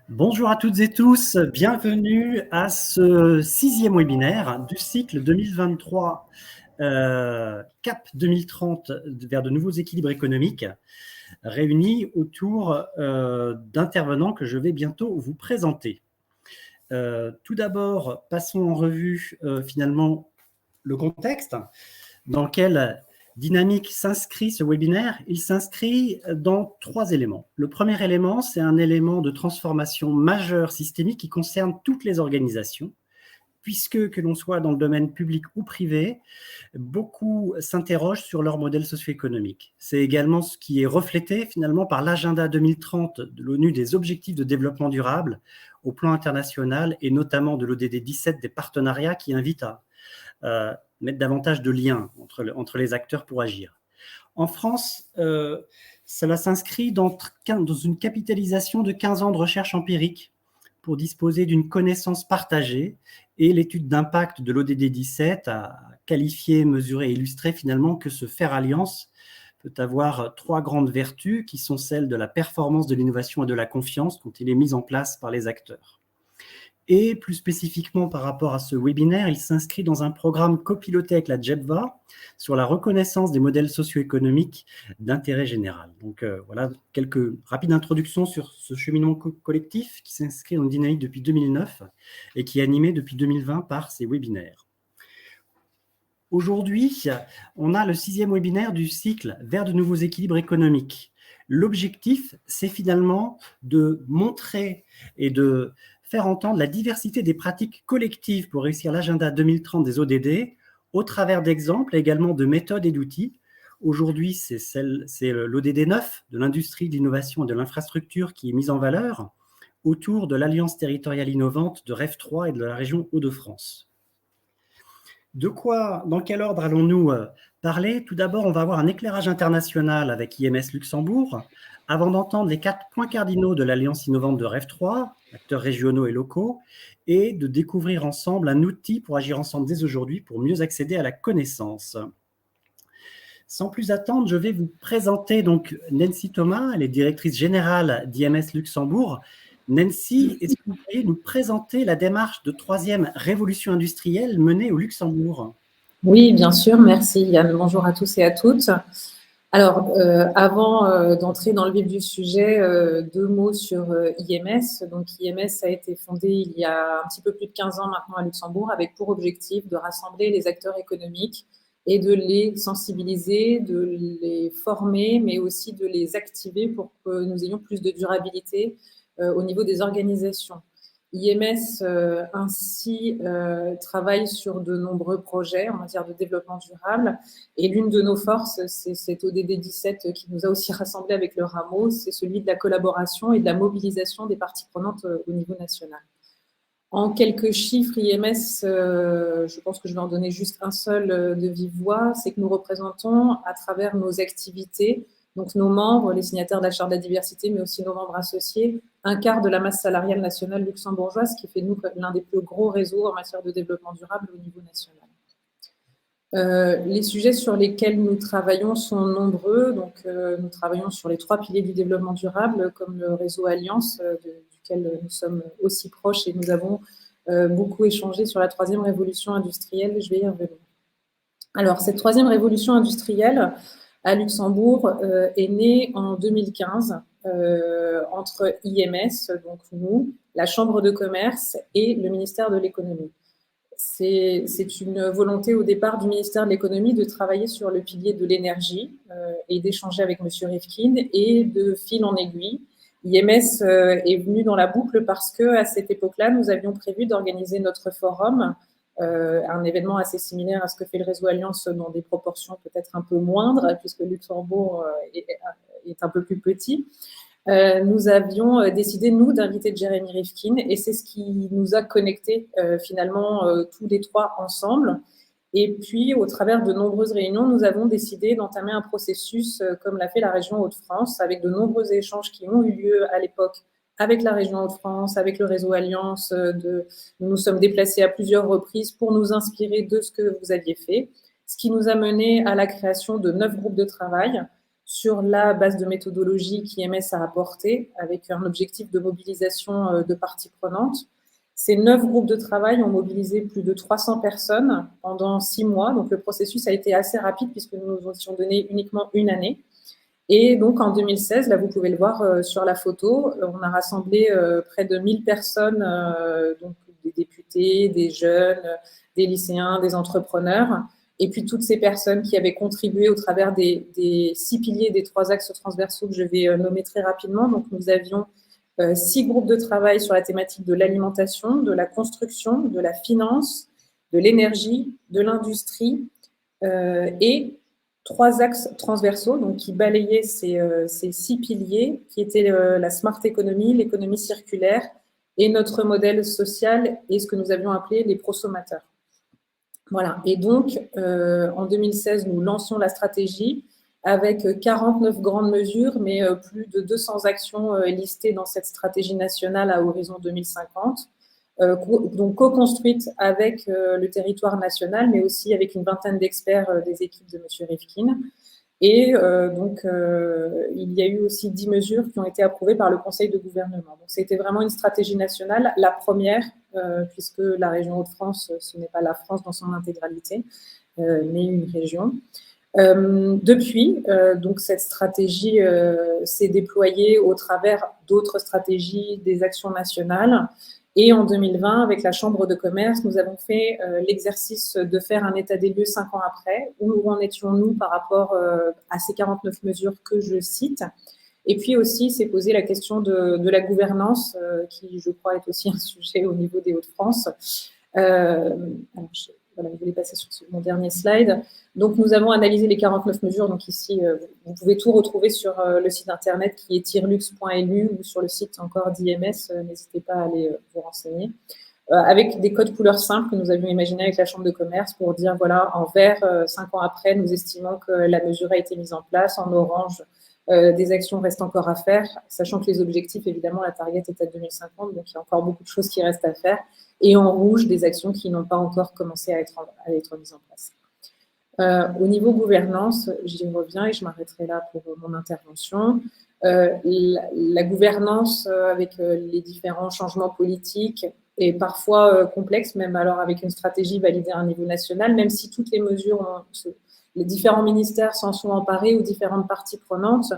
Bonjour à toutes et tous, bienvenue à ce 6e webinaire du cycle 2023 CAP 2030 vers de nouveaux équilibres économiques, réunis autour d'intervenants que je vais bientôt vous présenter. Tout d'abord, passons en revue finalement le contexte dans lequel dynamique s'inscrit ce webinaire. Il s'inscrit dans 3 éléments. Le premier élément, c'est un élément de transformation majeure systémique qui concerne toutes les organisations, puisque que l'on soit dans le domaine public ou privé, beaucoup s'interrogent sur leur modèle socio-économique. C'est également ce qui est reflété finalement par l'agenda 2030 de l'ONU des objectifs de développement durable au plan international et notamment de l'ODD 17 des partenariats qui invitent à mettre davantage de liens entre les acteurs pour agir. En France, cela s'inscrit dans une capitalisation de 15 ans de recherche empirique pour disposer d'une connaissance partagée, et l'étude d'impact de l'ODD 17 a qualifié, mesuré et illustré finalement que ce faire alliance peut avoir 3 grandes vertus qui sont celles de la performance, de l'innovation et de la confiance quand il est mis en place par les acteurs. Et plus spécifiquement par rapport à ce webinaire, il s'inscrit dans un programme copiloté avec la JEPVA sur la reconnaissance des modèles socio-économiques d'intérêt général. Donc voilà quelques rapides introductions sur ce cheminement collectif qui s'inscrit en dynamique depuis 2009 et qui est animé depuis 2020 par ces webinaires. Aujourd'hui, on a le 6e webinaire du cycle vers de nouveaux équilibres économiques. L'objectif, c'est finalement de montrer et de faire entendre la diversité des pratiques collectives pour réussir l'agenda 2030 des ODD au travers d'exemples et également de méthodes et d'outils. Aujourd'hui, c'est l'ODD 9 de l'industrie, de l'innovation et de l'infrastructure qui est mise en valeur autour de l'Alliance territoriale innovante de REF 3 et de la région Hauts-de-France. Dans quel ordre allons-nous parler? Tout d'abord, on va avoir un éclairage international avec IMS Luxembourg, avant d'entendre les 4 points cardinaux de l'Alliance innovante de REF 3, acteurs régionaux et locaux, et de découvrir ensemble un outil pour agir ensemble dès aujourd'hui pour mieux accéder à la connaissance. Sans plus attendre, je vais vous présenter donc Nancy Thomas, elle est directrice générale d'IMS Luxembourg. Nancy, est-ce que vous pourriez nous présenter la démarche de 3e révolution industrielle menée au Luxembourg? Oui, bien sûr, merci Yann. Bonjour à tous et à toutes. Alors, avant d'entrer dans le vif du sujet, 2 mots sur IMS. Donc, IMS a été fondé il y a un petit peu plus de 15 ans maintenant à Luxembourg avec pour objectif de rassembler les acteurs économiques et de les sensibiliser, de les former, mais aussi de les activer pour que nous ayons plus de durabilité au niveau des organisations. IMS ainsi travaille sur de nombreux projets en matière de développement durable et l'une de nos forces, c'est cet ODD 17 qui nous a aussi rassemblés avec le rameau, c'est celui de la collaboration et de la mobilisation des parties prenantes au niveau national. En quelques chiffres, IMS, je pense que je vais en donner juste un seul de vive voix, c'est que nous représentons à travers nos activités, donc nos membres, les signataires de la Charte de la diversité, mais aussi nos membres associés, un quart de la masse salariale nationale luxembourgeoise, ce qui fait de nous l'un des plus gros réseaux en matière de développement durable au niveau national. Les sujets sur lesquels nous travaillons sont nombreux. Donc, nous travaillons sur les 3 piliers du développement durable, comme le réseau Alliance, duquel nous sommes aussi proches et nous avons beaucoup échangé sur la 3e révolution industrielle. Je vais y revenir. Alors, cette 3e révolution industrielle à Luxembourg est née en 2015 entre IMS, donc nous, la Chambre de commerce et le ministère de l'économie. C'est une volonté au départ du ministère de l'économie de travailler sur le pilier de l'énergie et d'échanger avec M. Rifkin, et de fil en aiguille, IMS est venu dans la boucle parce qu'à cette époque-là, nous avions prévu d'organiser notre forum, un événement assez similaire à ce que fait le réseau Alliance dans des proportions peut-être un peu moindres, puisque Luxembourg est un peu plus petit. Nous avions décidé, nous, d'inviter Jeremy Rifkin, et c'est ce qui nous a connectés finalement tous les 3 ensemble. Et puis, au travers de nombreuses réunions, nous avons décidé d'entamer un processus comme l'a fait la région Hauts-de-France, avec de nombreux échanges qui ont eu lieu à l'époque avec la région Hauts-de-France, avec le réseau Alliance. Nous nous sommes déplacés à plusieurs reprises pour nous inspirer de ce que vous aviez fait, ce qui nous a mené à la création de 9 groupes de travail sur la base de méthodologie qu'IMS a apportée, avec un objectif de mobilisation de parties prenantes. Ces 9 groupes de travail ont mobilisé plus de 300 personnes pendant 6 mois. Donc, le processus a été assez rapide puisque nous nous étions donné uniquement une année. Et donc, en 2016, là, vous pouvez le voir sur la photo, on a rassemblé près de 1000 personnes, donc des députés, des jeunes, des lycéens, des entrepreneurs, et puis toutes ces personnes qui avaient contribué au travers des 6 piliers, des 3 axes transversaux que je vais nommer très rapidement. Donc, nous avions 6 groupes de travail sur la thématique de l'alimentation, de la construction, de la finance, de l'énergie, de l'industrie et 3 axes transversaux donc, qui balayaient ces 6 piliers, qui étaient la smart economy, l'économie circulaire et notre modèle social et ce que nous avions appelé les prosommateurs. Voilà. Et donc, en 2016, nous lançons la stratégie avec 49 grandes mesures, mais plus de 200 actions listées dans cette stratégie nationale à horizon 2050, donc co-construite avec le territoire national, mais aussi avec une vingtaine d'experts des équipes de M. Rifkin. Et donc, il y a eu aussi 10 mesures qui ont été approuvées par le Conseil de gouvernement. Donc, c'était vraiment une stratégie nationale, la première, puisque la région Hauts-de-France, ce n'est pas la France dans son intégralité, mais une région. Depuis, donc cette stratégie s'est déployée au travers d'autres stratégies, des actions nationales. Et en 2020, avec la Chambre de commerce, nous avons fait l'exercice de faire un état des lieux 5 ans après. Où en étions-nous par rapport à ces 49 mesures que je cite? Et puis aussi, s'est posé la question de la gouvernance, qui, je crois, est aussi un sujet au niveau des Hauts-de-France. Voilà, je voulais passer sur mon dernier slide. Donc, nous avons analysé les 49 mesures. Donc, ici, vous pouvez tout retrouver sur le site internet qui est tirlux.lu ou sur le site encore d'IMS. N'hésitez pas à aller vous renseigner. Avec des codes couleurs simples que nous avions imaginés avec la Chambre de commerce pour dire, voilà, en vert, 5 ans après, nous estimons que la mesure a été mise en place. En orange, des actions restent encore à faire, sachant que les objectifs, évidemment, la target est à 2050, donc il y a encore beaucoup de choses qui restent à faire. Et en rouge, des actions qui n'ont pas encore commencé à être mises en place. Au niveau gouvernance, j'y reviens et je m'arrêterai là pour mon intervention. La gouvernance avec les différents changements politiques est parfois complexe, même alors avec une stratégie validée à un niveau national, même si toutes les mesures, les différents ministères s'en sont emparés ou différentes parties prenantes,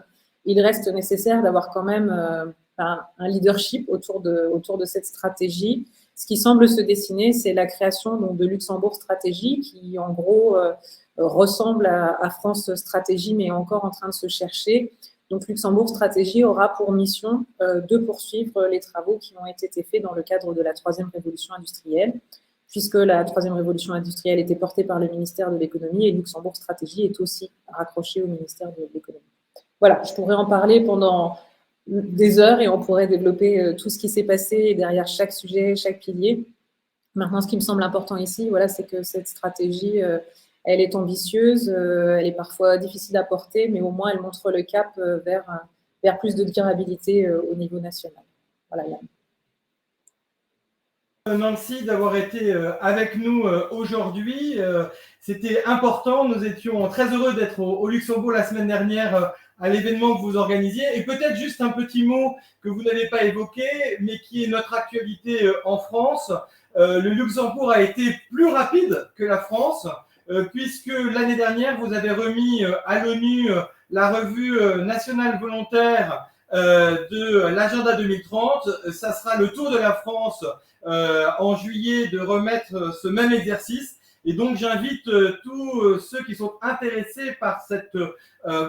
il reste nécessaire d'avoir quand même un leadership autour de cette stratégie. Ce qui semble se dessiner, c'est la création donc, de Luxembourg Stratégie, qui en gros ressemble à France Stratégie, mais est encore en train de se chercher. Donc Luxembourg Stratégie aura pour mission de poursuivre les travaux qui ont été faits dans le cadre de la 3e révolution industrielle, puisque la 3e révolution industrielle était portée par le ministère de l'économie et Luxembourg Stratégie est aussi raccroché au ministère de l'économie. Voilà, je pourrais en parler pendant des heures et on pourrait développer tout ce qui s'est passé derrière chaque sujet, chaque pilier. Maintenant, ce qui me semble important ici, voilà, c'est que cette stratégie, elle est ambitieuse, elle est parfois difficile à porter, mais au moins elle montre le cap vers plus de durabilité au niveau national. Voilà, Yann. Nancy, d'avoir été avec nous aujourd'hui. C'était important. Nous étions très heureux d'être au Luxembourg la semaine dernière à l'événement que vous organisiez. Et peut-être juste un petit mot que vous n'avez pas évoqué, mais qui est notre actualité en France. Le Luxembourg a été plus rapide que la France, puisque l'année dernière, vous avez remis à l'ONU la revue nationale volontaire de l'agenda 2030. Ça sera le tour de la France en juillet de remettre ce même exercice. Et donc, j'invite tous ceux qui sont intéressés par cette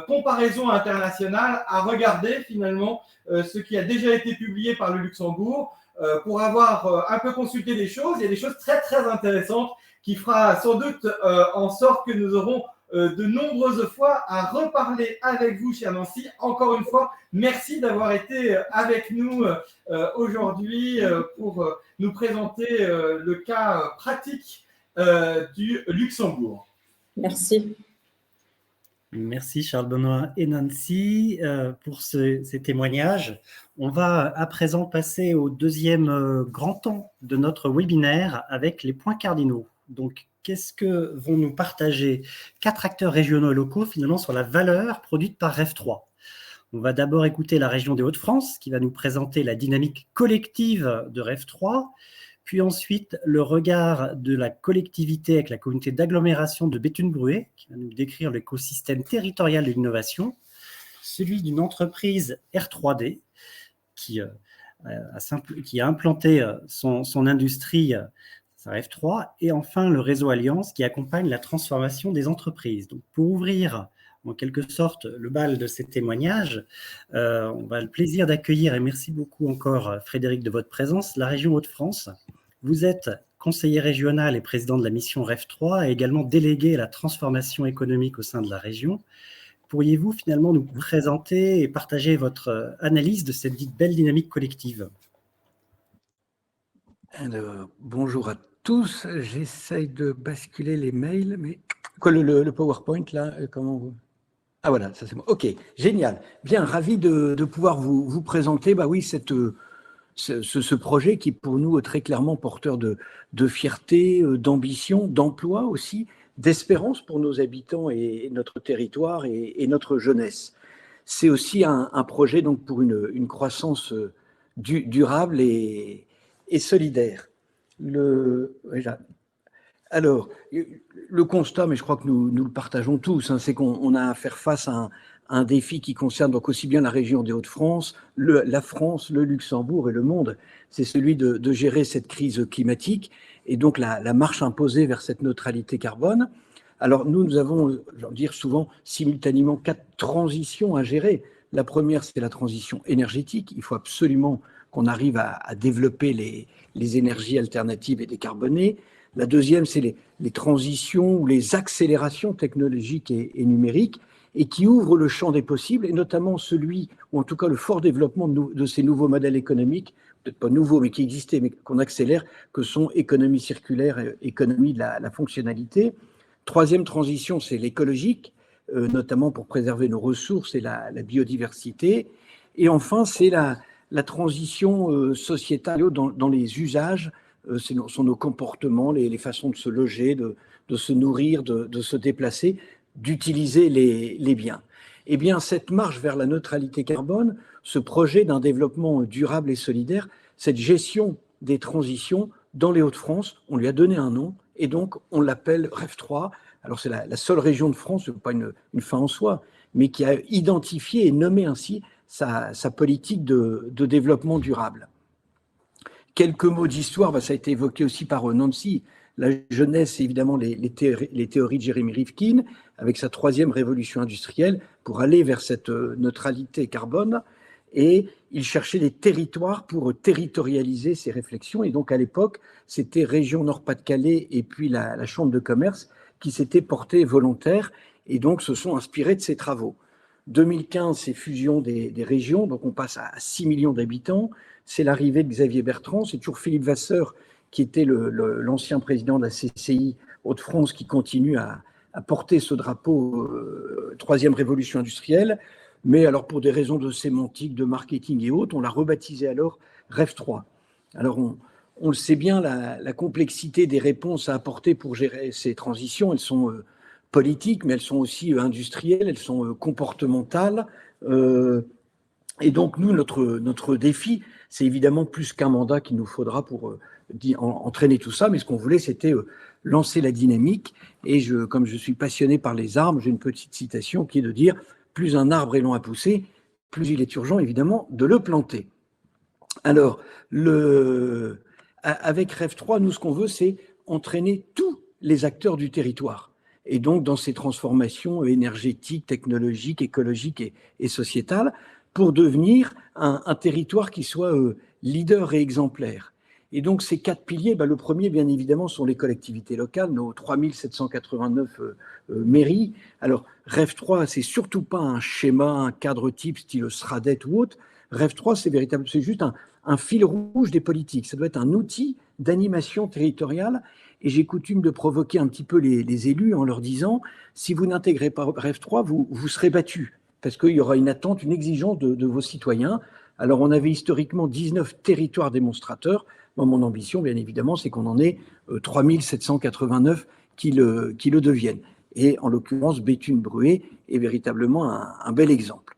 comparaison internationale à regarder finalement ce qui a déjà été publié par le Luxembourg pour avoir un peu consulté des choses. Il y a des choses très, très intéressantes qui fera sans doute en sorte que nous aurons de nombreuses fois à reparler avec vous, chère Nancy. Encore une fois, merci d'avoir été avec nous aujourd'hui pour nous présenter le cas pratique du Luxembourg. Merci. Merci Charles-Benoît et Nancy pour ces témoignages. On va à présent passer au deuxième grand temps de notre webinaire avec les points cardinaux. Donc, qu'est-ce que vont nous partager 4 acteurs régionaux et locaux finalement sur la valeur produite par REF3. On va d'abord écouter la région des Hauts-de-France qui va nous présenter la dynamique collective de REF3, puis ensuite le regard de la collectivité avec la communauté d'agglomération de Béthune-Bruay qui va nous décrire l'écosystème territorial de l'innovation, celui d'une entreprise R3D qui a implanté son industrie, sa REF3, et enfin le réseau Alliance qui accompagne la transformation des entreprises. Donc pour ouvrir en quelque sorte le bal de ces témoignages, on va le plaisir d'accueillir, et merci beaucoup encore Frédéric de votre présence, la région Hauts-de-France. Vous êtes conseiller régional et président de la mission REF3 et également délégué à la transformation économique au sein de la région. Pourriez-vous finalement nous présenter et partager votre analyse de cette belle dynamique collective? Alors, bonjour à tous. J'essaye de basculer les mails, mais quoi le PowerPoint là, comment vous... Ah voilà, ça c'est bon. Ok, génial. Bien, ravi de pouvoir vous présenter. Bah oui, ce projet qui est pour nous très clairement porteur de fierté, d'ambition, d'emploi aussi, d'espérance pour nos habitants et notre territoire et notre jeunesse. C'est aussi un projet donc pour une croissance durable et solidaire. Alors, le constat, mais je crois que nous le partageons tous, hein, c'est qu'on a à faire face à un défi qui concerne donc aussi bien la région des Hauts-de-France, la France, le Luxembourg et le monde. C'est celui de gérer cette crise climatique et donc la marche imposée vers cette neutralité carbone. Alors nous avons, je veux dire souvent, simultanément 4 transitions à gérer. La première, c'est la transition énergétique. Il faut absolument qu'on arrive à développer les énergies alternatives et décarbonées. La deuxième, c'est les transitions ou les accélérations technologiques et numériques et qui ouvrent le champ des possibles, et notamment celui, ou en tout cas le fort développement de ces nouveaux modèles économiques, peut-être pas nouveaux, mais qui existaient, mais qu'on accélère, que sont économie circulaire et économie de la fonctionnalité. Troisième transition, c'est l'écologique, notamment pour préserver nos ressources et la biodiversité. Et enfin, c'est la transition sociétale dans les usages, sont nos comportements, les façons de se loger, de se nourrir, de se déplacer, d'utiliser les biens. Eh bien, cette marche vers la neutralité carbone, ce projet d'un développement durable et solidaire, cette gestion des transitions dans les Hauts-de-France, on lui a donné un nom et donc on l'appelle REF3. Alors c'est la seule région de France, ce n'est pas une fin en soi, mais qui a identifié et nommé ainsi sa politique de développement durable. Quelques mots d'histoire, ça a été évoqué aussi par Nancy. La jeunesse, c'est évidemment les théories de Jeremy Rifkin, avec sa 3e révolution industrielle, pour aller vers cette neutralité carbone. Et il cherchait des territoires pour territorialiser ses réflexions. Et donc, à l'époque, c'était Région Nord-Pas-de-Calais et puis la Chambre de commerce qui s'étaient portés volontaires et donc se sont inspirés de ces travaux. 2015, c'est fusion des régions, donc on passe à 6 millions d'habitants. C'est l'arrivée de Xavier Bertrand, c'est toujours Philippe Vasseur qui était l'ancien président de la CCI Hauts-de-France qui continue à porter ce drapeau 3e révolution industrielle. Mais alors pour des raisons de sémantique, de marketing et autres, on l'a rebaptisé alors REF3. Alors on le sait bien, la complexité des réponses à apporter pour gérer ces transitions, elles sont politiques, mais elles sont aussi industrielles, elles sont comportementales. Et donc nous, notre défi, c'est évidemment plus qu'un mandat qu'il nous faudra pour entraîner tout ça, mais ce qu'on voulait, c'était lancer la dynamique. Et comme je suis passionné par les arbres, j'ai une petite citation qui est de dire « Plus un arbre est long à pousser, plus il est urgent, évidemment, de le planter ». Alors, avec REF3, nous, ce qu'on veut, c'est entraîner tous les acteurs du territoire. Et donc, dans ces transformations énergétiques, technologiques, écologiques et sociétales, pour devenir un territoire qui soit leader et exemplaire. Et donc, ces 4 piliers, le premier, bien évidemment, sont les collectivités locales, nos 3789 mairies. Alors, REF3, c'est surtout pas un schéma, un cadre type style SRADET ou autre. REF3, c'est juste un fil rouge des politiques. Ça doit être un outil d'animation territoriale. Et j'ai coutume de provoquer un petit peu les élus en leur disant, si vous n'intégrez pas REF3, vous serez battus, parce qu'il y aura une attente, une exigence de vos citoyens. Alors, on avait historiquement 19 territoires démonstrateurs. Moi, mon ambition, bien évidemment, c'est qu'on en ait 3789 qui le deviennent. Et en l'occurrence, Béthune-Bruay est véritablement un bel exemple.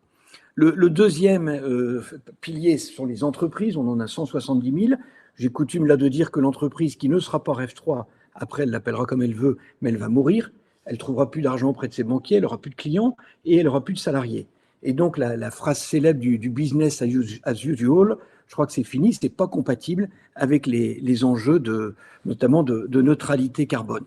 Le deuxième pilier, ce sont les entreprises. On en a 170 000. J'ai coutume là de dire que l'entreprise qui ne sera pas REF 3, après elle l'appellera comme elle veut, mais elle va mourir. Elle ne trouvera plus d'argent auprès de ses banquiers, elle n'aura plus de clients et elle n'aura plus de salariés. Et donc la phrase célèbre du business as usual, je crois que c'est fini, ce n'est pas compatible avec les enjeux notamment de neutralité carbone.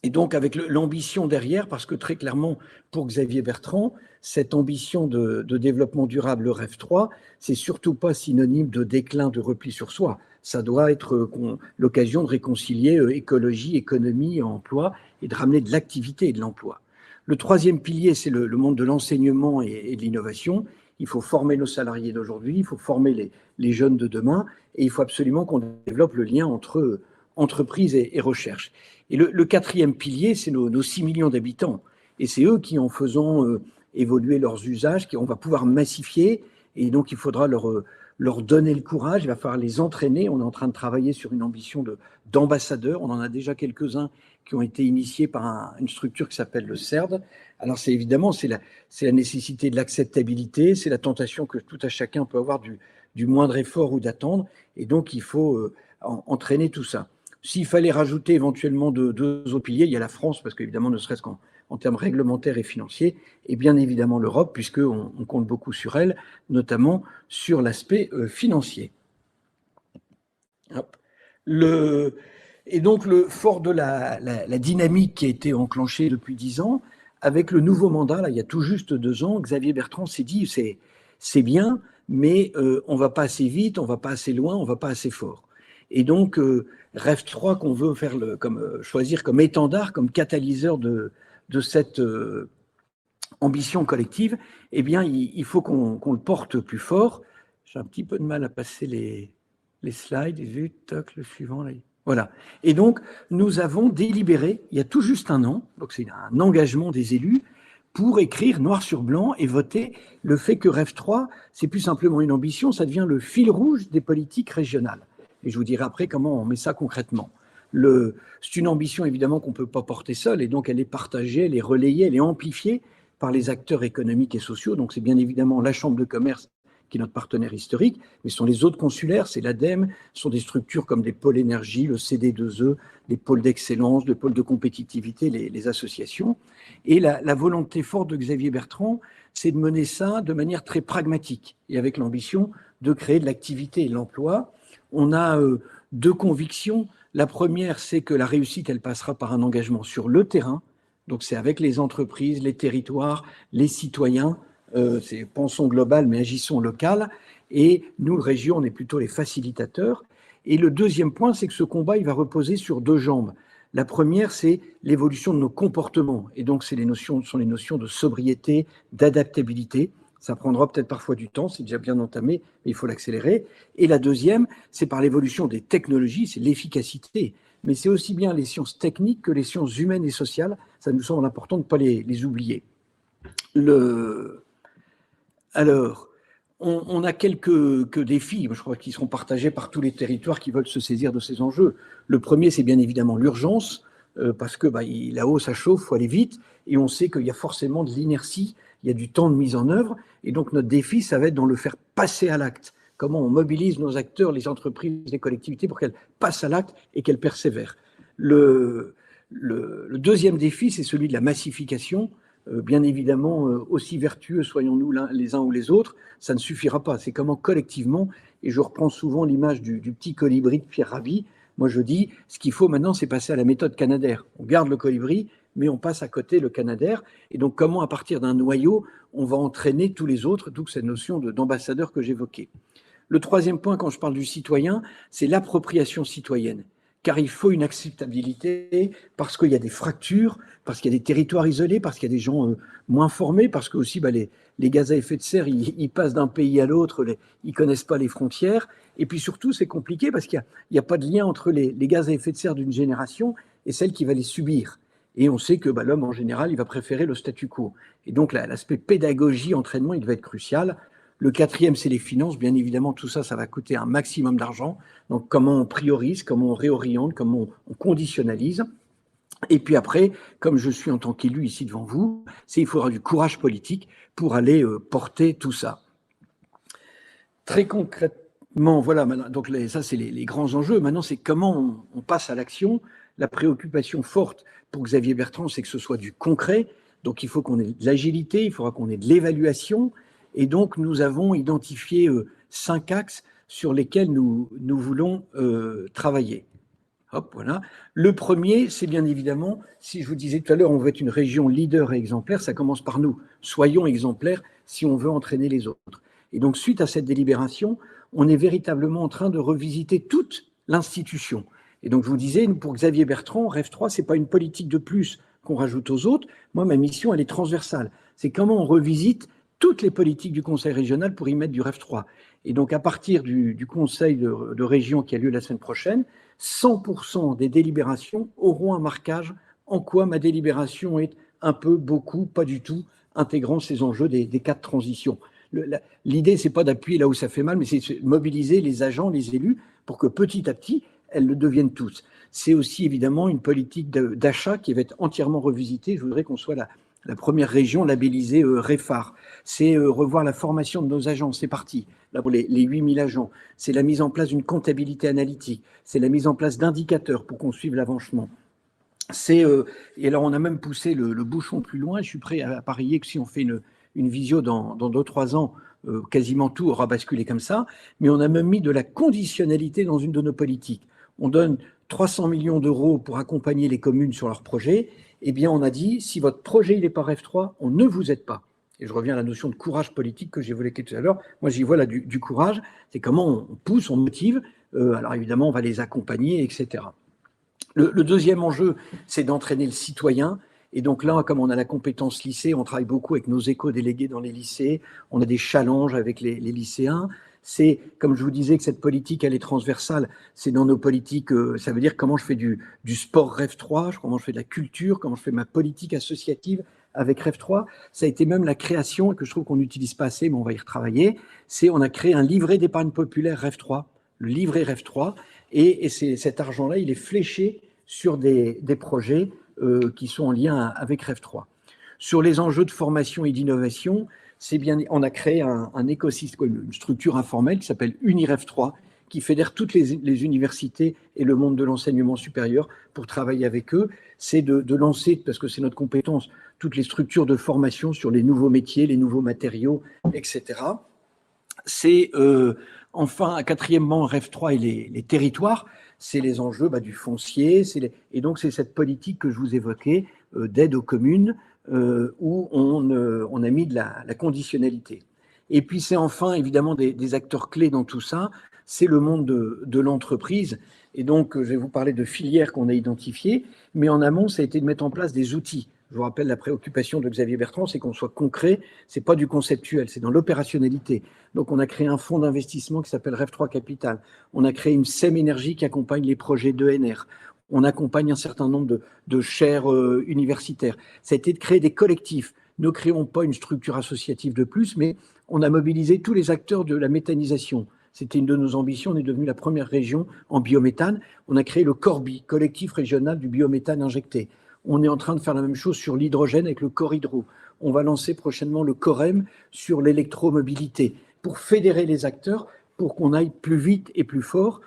Et donc avec l'ambition derrière, parce que très clairement, pour Xavier Bertrand, cette ambition de développement durable, le REF 3, c'est surtout pas synonyme de déclin, de repli sur soi. Ça doit être l'occasion de réconcilier écologie, économie, emploi et de ramener de l'activité et de l'emploi. Le troisième pilier, c'est le monde de l'enseignement et de l'innovation. Il faut former nos salariés d'aujourd'hui, il faut former les jeunes de demain et il faut absolument qu'on développe le lien entre entreprise et recherche. Et le quatrième pilier, c'est nos 6 millions d'habitants. Et c'est eux qui, en faisant évoluer leurs usages, on va pouvoir massifier. Et donc, il faudra leur donner le courage, il va falloir les entraîner. On est en train de travailler sur une ambition d'ambassadeurs. On en a déjà quelques-uns qui ont été initiés par une structure qui s'appelle le CERD. Alors, c'est la nécessité de l'acceptabilité, c'est la tentation que tout à chacun peut avoir du moindre effort ou d'attendre. Et donc, il faut entraîner tout ça. S'il fallait rajouter éventuellement deux autres piliers, il y a la France, parce qu'évidemment, ne serait-ce qu'en termes réglementaires et financiers, et bien évidemment l'Europe, puisqu'on compte beaucoup sur elle, notamment sur l'aspect financier. Hop. Et donc, fort de la dynamique qui a été enclenchée depuis 10 ans, avec le nouveau mandat, là, il y a tout juste 2 ans, Xavier Bertrand s'est dit, c'est bien, mais on ne va pas assez vite, on ne va pas assez loin, on ne va pas assez fort. Et donc, REF 3 qu'on veut choisir comme étendard, comme catalyseur de cette ambition collective, eh bien, il faut qu'on le porte plus fort. J'ai un petit peu de mal à passer les slides. Toc, le suivant. Là. Voilà. Et donc, nous avons délibéré, il y a tout juste 1 an, donc c'est un engagement des élus, pour écrire noir sur blanc et voter le fait que REF 3, c'est plus simplement une ambition, ça devient le fil rouge des politiques régionales. Et je vous dirai après comment on met ça concrètement. C'est une ambition évidemment qu'on ne peut pas porter seule, et donc elle est partagée, elle est relayée, elle est amplifiée par les acteurs économiques et sociaux. Donc c'est bien évidemment la Chambre de commerce qui est notre partenaire historique, mais ce sont les autres consulaires, c'est l'ADEME, ce sont des structures comme des pôles énergie, le CD2E, les pôles d'excellence, les pôles de compétitivité, les associations. Et la volonté forte de Xavier Bertrand, c'est de mener ça de manière très pragmatique et avec l'ambition de créer de l'activité et de l'emploi. On a 2 convictions. La première, c'est que la réussite, elle passera par un engagement sur le terrain. Donc, c'est avec les entreprises, les territoires, les citoyens. C'est pensons global, mais agissons local. Et nous, région, on est plutôt les facilitateurs. Et le deuxième point, c'est que ce combat, il va reposer sur 2 jambes. La première, c'est l'évolution de nos comportements. Et donc, sont les notions de sobriété, d'adaptabilité. Ça prendra peut-être parfois du temps, c'est déjà bien entamé, mais il faut l'accélérer. Et la deuxième, c'est par l'évolution des technologies, c'est l'efficacité. Mais c'est aussi bien les sciences techniques que les sciences humaines et sociales. Ça nous semble important de ne pas les oublier. Alors, on a quelques défis, je crois, qui seront partagés par tous les territoires qui veulent se saisir de ces enjeux. Le premier, c'est bien évidemment l'urgence, parce que là-haut, ça chauffe, il faut aller vite, et on sait qu'il y a forcément de l'inertie, il y a du temps de mise en œuvre, et donc notre défi, ça va être de le faire passer à l'acte. Comment on mobilise nos acteurs, les entreprises, les collectivités, pour qu'elles passent à l'acte et qu'elles persévèrent. Le deuxième défi, c'est celui de la massification. Bien évidemment, aussi vertueux soyons-nous les uns ou les autres, ça ne suffira pas. C'est comment collectivement, et je reprends souvent l'image du petit colibri de Pierre Rabhi, moi je dis, ce qu'il faut maintenant, c'est passer à la méthode Canadair. On garde le colibri, mais on passe à côté le Canadair. Et donc, comment, à partir d'un noyau, on va entraîner tous les autres, d'où cette notion d'ambassadeur que j'évoquais. Le troisième point, quand je parle du citoyen, c'est l'appropriation citoyenne. Car il faut une acceptabilité, parce qu'il y a des fractures, parce qu'il y a des territoires isolés, parce qu'il y a des gens moins formés, parce que aussi les gaz à effet de serre, ils passent d'un pays à l'autre, ils ne connaissent pas les frontières. Et puis surtout, c'est compliqué parce qu'il n'y a pas de lien entre les gaz à effet de serre d'une génération et celle qui va les subir. Et on sait que l'homme, en général, il va préférer le statu quo. Et donc, l'aspect pédagogie, entraînement, il va être crucial. Le quatrième, c'est les finances. Bien évidemment, tout ça, ça va coûter un maximum d'argent. Donc, comment on priorise, comment on réoriente, comment on conditionnalise. Et puis après, comme je suis en tant qu'élu ici devant vous, il faudra du courage politique pour aller porter tout ça. Très concrètement, voilà, donc ça c'est les grands enjeux. Maintenant, c'est comment on passe à l'action. La préoccupation forte pour Xavier Bertrand, c'est que ce soit du concret. Donc il faut qu'on ait de l'agilité, il faudra qu'on ait de l'évaluation. Et donc nous avons identifié 5 axes sur lesquels nous voulons travailler. Hop, voilà. Le premier, c'est bien évidemment, si je vous disais tout à l'heure, on veut être une région leader et exemplaire, ça commence par nous. Soyons exemplaires si on veut entraîner les autres. Et donc, suite à cette délibération, on est véritablement en train de revisiter toute l'institution. Et donc, je vous disais, pour Xavier Bertrand, REF 3, ce n'est pas une politique de plus qu'on rajoute aux autres. Moi, ma mission, elle est transversale. C'est comment on revisite toutes les politiques du Conseil régional pour y mettre du REF 3. Et donc, à partir du Conseil de région qui a lieu la semaine prochaine, 100% des délibérations auront un marquage en quoi ma délibération est un peu, beaucoup, pas du tout, intégrant ces enjeux des 4 transitions. L'idée, c'est pas d'appuyer là où ça fait mal, mais c'est de mobiliser les agents, les élus, pour que petit à petit, elles le deviennent tous. C'est aussi évidemment une politique d'achat qui va être entièrement revisitée. Je voudrais qu'on soit la première région labellisée REFAR. C'est revoir la formation de nos agents, c'est parti. Là, pour les 8000 agents, c'est la mise en place d'une comptabilité analytique, c'est la mise en place d'indicateurs pour qu'on suive l'avancement. Et alors, on a même poussé le bouchon plus loin. Je suis prêt à parier que si on fait une visio dans 2-3 ans, quasiment tout aura basculé comme ça. Mais on a même mis de la conditionnalité dans une de nos politiques. On donne 300 millions d'euros pour accompagner les communes sur leurs projets. Eh bien, on a dit, si votre projet n'est pas REF 3, on ne vous aide pas. Et je reviens à la notion de courage politique que j'évoquais tout à l'heure. Moi, j'y vois là du courage. C'est comment on pousse, on motive. Alors évidemment, on va les accompagner, etc. Le deuxième enjeu, c'est d'entraîner le citoyen. Et donc là, comme on a la compétence lycée, on travaille beaucoup avec nos éco-délégués dans les lycées. On a des challenges avec les lycéens. C'est, comme je vous disais, que cette politique, elle est transversale. C'est dans nos politiques, ça veut dire comment je fais du sport REF 3, comment je fais de la culture, comment je fais ma politique associative avec REF 3. Ça a été même la création, que je trouve qu'on n'utilise pas assez, mais on va y retravailler. On a créé un livret d'épargne populaire REF 3, le livret REF 3. Et cet argent-là, il est fléché sur des projets qui sont en lien avec REF 3. Sur les enjeux de formation et d'innovation, on a créé un écosystème, une structure informelle qui s'appelle UniREF 3, qui fédère toutes les universités et le monde de l'enseignement supérieur pour travailler avec eux. C'est de lancer, parce que c'est notre compétence, toutes les structures de formation sur les nouveaux métiers, les nouveaux matériaux, etc. C'est enfin, quatrièmement, REF 3 et les territoires, c'est les enjeux du foncier, et donc c'est cette politique que je vous évoquais d'aide aux communes où on a mis de la conditionnalité. Et puis c'est enfin évidemment des acteurs clés dans tout ça, c'est le monde de l'entreprise. Et donc je vais vous parler de filières qu'on a identifiées, mais en amont ça a été de mettre en place des outils. Je vous rappelle la préoccupation de Xavier Bertrand, c'est qu'on soit concret, c'est pas du conceptuel, c'est dans l'opérationnalité. Donc on a créé un fonds d'investissement qui s'appelle REF 3 Capital. On a créé une SEM Énergie qui accompagne les projets d'ENR. On accompagne un certain nombre de chaires universitaires. Ça a été de créer des collectifs. Ne créons pas une structure associative de plus, mais on a mobilisé tous les acteurs de la méthanisation. C'était une de nos ambitions. On est devenu la première région en biométhane. On a créé le CORBI, collectif régional du biométhane injecté. On est en train de faire la même chose sur l'hydrogène avec le Corhydro. On va lancer prochainement le COREM sur l'électromobilité pour fédérer les acteurs, pour qu'on aille plus vite et plus fort.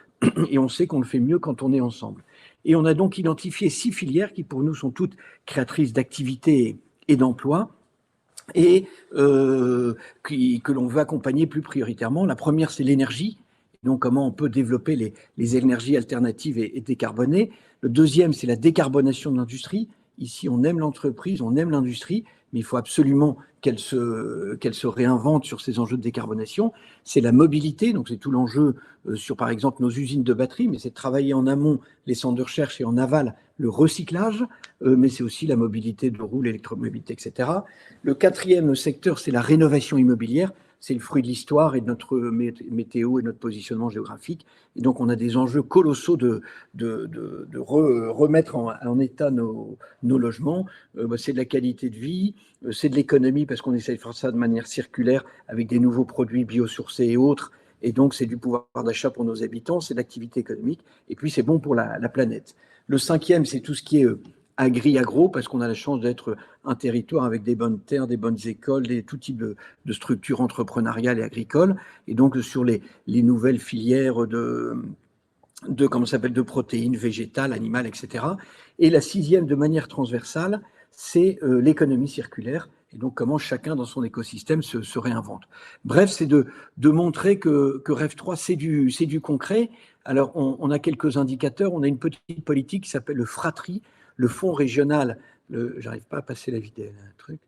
Et on sait qu'on le fait mieux quand on est ensemble. Et on a donc identifié 6 filières qui, pour nous, sont toutes créatrices d'activités et d'emplois et que l'on veut accompagner plus prioritairement. La première, c'est l'énergie. Donc, comment on peut développer les énergies alternatives et décarbonées. Le deuxième, c'est la décarbonation de l'industrie. Ici, on aime l'entreprise, on aime l'industrie, mais il faut absolument qu'elle se réinvente sur ces enjeux de décarbonation. C'est la mobilité, donc c'est tout l'enjeu sur, par exemple, nos usines de batteries, mais c'est de travailler en amont les centres de recherche et en aval le recyclage, mais c'est aussi la mobilité de roue, l'électromobilité, etc. Le quatrième secteur, c'est la rénovation immobilière. c'est le fruit de l'histoire et de notre météo et notre positionnement géographique. Et donc, on a des enjeux colossaux de remettre en état nos logements. C'est de la qualité de vie, c'est de l'économie parce qu'on essaie de faire ça de manière circulaire avec des nouveaux produits biosourcés et autres. Et donc, c'est du pouvoir d'achat pour nos habitants, c'est de l'activité économique. Et puis, c'est bon pour la planète. Le cinquième, c'est tout ce qui est agri-agro, parce qu'on a la chance d'être un territoire avec des bonnes terres, des bonnes écoles, tout type de structures entrepreneuriales et agricoles. Et donc, sur les nouvelles filières comment ça s'appelle, de protéines végétales, animales, etc. Et la sixième, de manière transversale, c'est l'économie circulaire, et donc comment chacun dans son écosystème se réinvente. Bref, c'est de montrer que Rêve 3, c'est du concret. Alors, on a quelques indicateurs, on a une petite politique qui s'appelle le FRATRI, le fonds régional, j'arrive pas à passer la vidéo, un truc,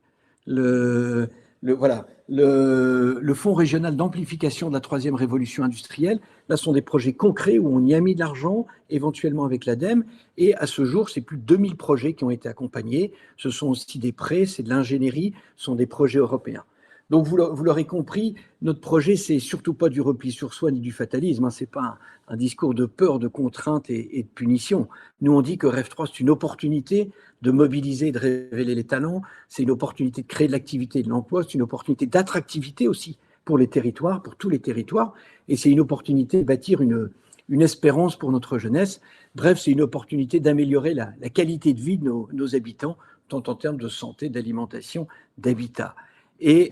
voilà, le fonds régional d'amplification de la troisième révolution industrielle. Là, ce sont des projets concrets où on y a mis de l'argent, éventuellement avec l'ADEME. Et à ce jour, c'est plus de 2000 projets qui ont été accompagnés. Ce sont aussi des prêts, c'est de l'ingénierie, ce sont des projets européens. Donc, vous l'aurez compris, notre projet, c'est surtout pas du repli sur soi ni du fatalisme. Ce n'est pas un discours de peur, de contrainte et de punition. Nous, on dit que Rêve 3, c'est une opportunité de mobiliser, de révéler les talents. C'est une opportunité de créer de l'activité et de l'emploi. C'est une opportunité d'attractivité aussi pour les territoires, pour tous les territoires. Et c'est une opportunité de bâtir une espérance pour notre jeunesse. Bref, c'est une opportunité d'améliorer la qualité de vie de nos habitants, tant en termes de santé, d'alimentation, d'habitat. Et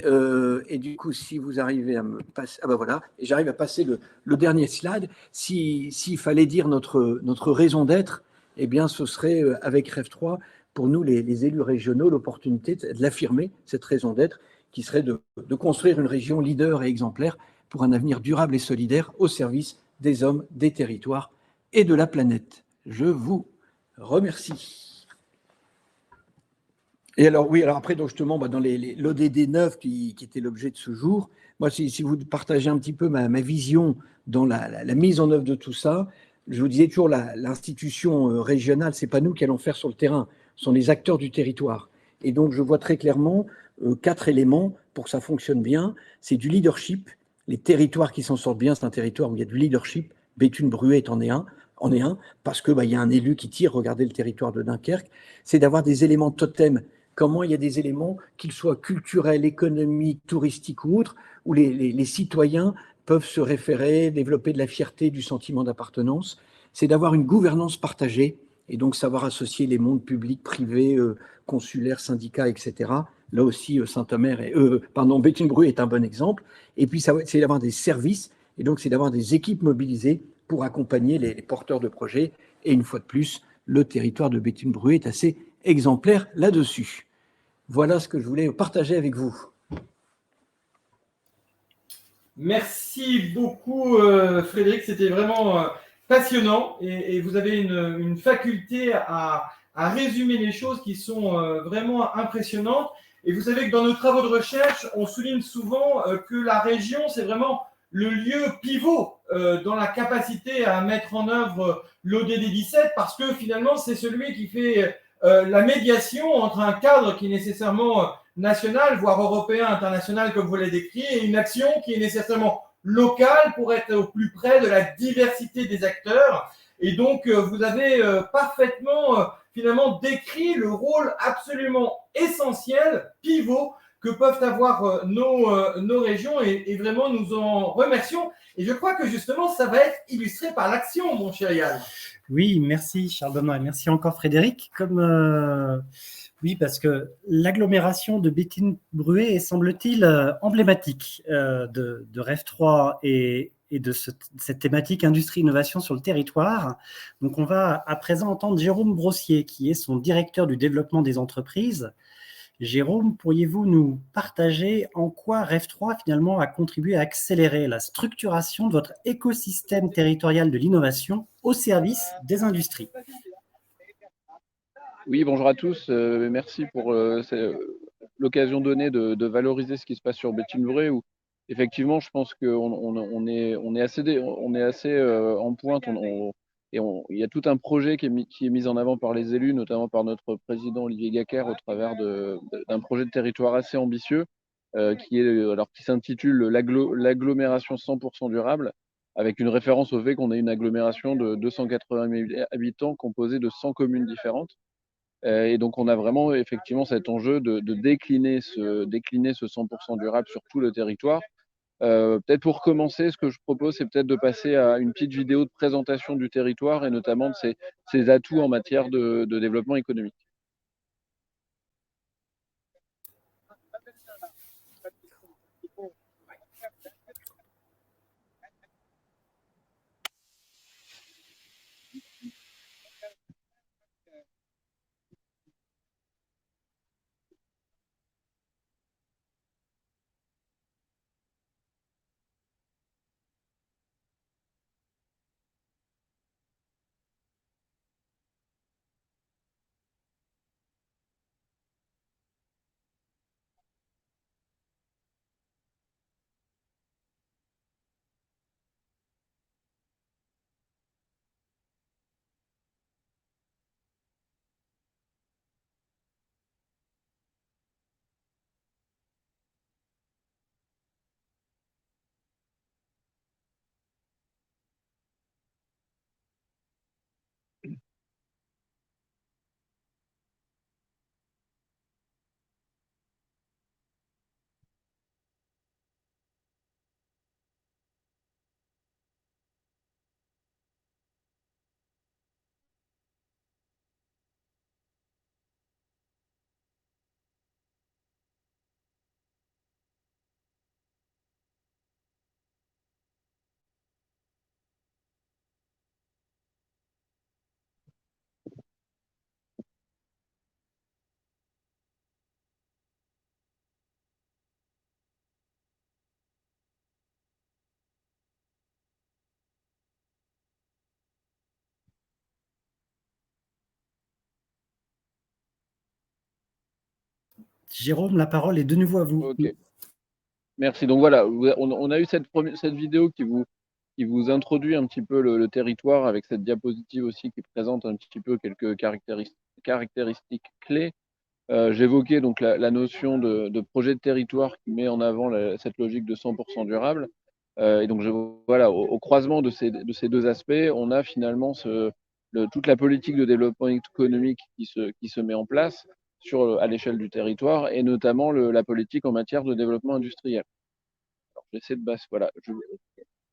du coup, si vous arrivez à me passer... Ah ben voilà, et j'arrive à passer le dernier slide. S'il fallait dire notre raison d'être, eh bien, ce serait avec Rêve 3, pour nous, les élus régionaux, l'opportunité de l'affirmer, cette raison d'être, qui serait de construire une région leader et exemplaire pour un avenir durable et solidaire au service des hommes, des territoires et de la planète. Je vous remercie. Et alors, oui, alors après, donc justement, dans l'ODD 9 qui était l'objet de ce jour, moi, si vous partagez un petit peu ma vision dans la mise en œuvre de tout ça, je vous disais toujours, l'institution régionale, ce n'est pas nous qui allons faire sur le terrain, ce sont les acteurs du territoire. Et donc, je vois très clairement 4 éléments pour que ça fonctionne bien. C'est du leadership. Les territoires qui s'en sortent bien, c'est un territoire où il y a du leadership. Béthune-Bruay en est un, parce qu'il y a un élu qui tire, regardez le territoire de Dunkerque. C'est d'avoir des éléments totems. Comment il y a des éléments, qu'ils soient culturels, économiques, touristiques ou autres, où les citoyens peuvent se référer, développer de la fierté, du sentiment d'appartenance. C'est d'avoir une gouvernance partagée et donc savoir associer les mondes publics, privés, consulaires, syndicats, etc. Là aussi, Béthune-Bruay est un bon exemple. Et puis, c'est d'avoir des services et donc c'est d'avoir des équipes mobilisées pour accompagner les porteurs de projets. Et une fois de plus, le territoire de Béthune-Bruay est assez exemplaire là-dessus. Voilà ce que je voulais partager avec vous. Merci beaucoup, Frédéric. C'était vraiment passionnant et vous avez une faculté à résumer les choses qui sont vraiment impressionnantes. Et vous savez que dans nos travaux de recherche, on souligne souvent que la région, c'est vraiment le lieu pivot dans la capacité à mettre en œuvre l'ODD 17 parce que finalement, c'est celui qui fait la médiation entre un cadre qui est nécessairement national, voire européen, international, comme vous l'avez décrit, et une action qui est nécessairement locale pour être au plus près de la diversité des acteurs. Et donc, vous avez parfaitement, finalement, décrit le rôle absolument essentiel, pivot, que peuvent avoir nos régions et vraiment nous en remercions. Et je crois que justement, ça va être illustré par l'action, mon cher Yann. Oui, merci Charles Benoît et merci encore Frédéric. Oui, parce que l'agglomération de Béthune-Bruay est, semble-t-il, emblématique de Rêve 3 et de cette thématique industrie-innovation sur le territoire. Donc, on va à présent entendre Jérôme Brossier, qui est son directeur du développement des entreprises. Jérôme, pourriez-vous nous partager en quoi Rêve 3 finalement a contribué à accélérer la structuration de votre écosystème territorial de l'innovation au service des industries? Oui, bonjour à tous. Merci pour l'occasion donnée de valoriser ce qui se passe sur Béthune-Bruay où effectivement, je pense qu'on est assez en pointe. Il y a tout un projet qui est mis en avant par les élus, notamment par notre président Olivier Gacquer, au travers d'un projet de territoire assez ambitieux. qui s'intitule l'agglomération 100% durable, avec une référence au fait qu'on a une agglomération de 280 000 habitants composée de 100 communes différentes. Et donc, on a vraiment effectivement cet enjeu de décliner ce 100% durable sur tout le territoire. Peut-être pour commencer, ce que je propose, c'est peut-être de passer à une petite vidéo de présentation du territoire et notamment de ses atouts en matière de développement économique. Jérôme, la parole est de nouveau à vous. Ok. Merci. Donc voilà, on a eu cette vidéo qui vous introduit un petit peu le territoire avec cette diapositive aussi qui présente un petit peu quelques caractéristiques clés. J'évoquais donc la notion de projet de territoire qui met en avant cette logique de 100% durable. Et donc voilà, au croisement de ces deux aspects, on a finalement toute la politique de développement économique qui se met en place à l'échelle du territoire et notamment la politique en matière de développement industriel. Alors, j'essaie de voilà,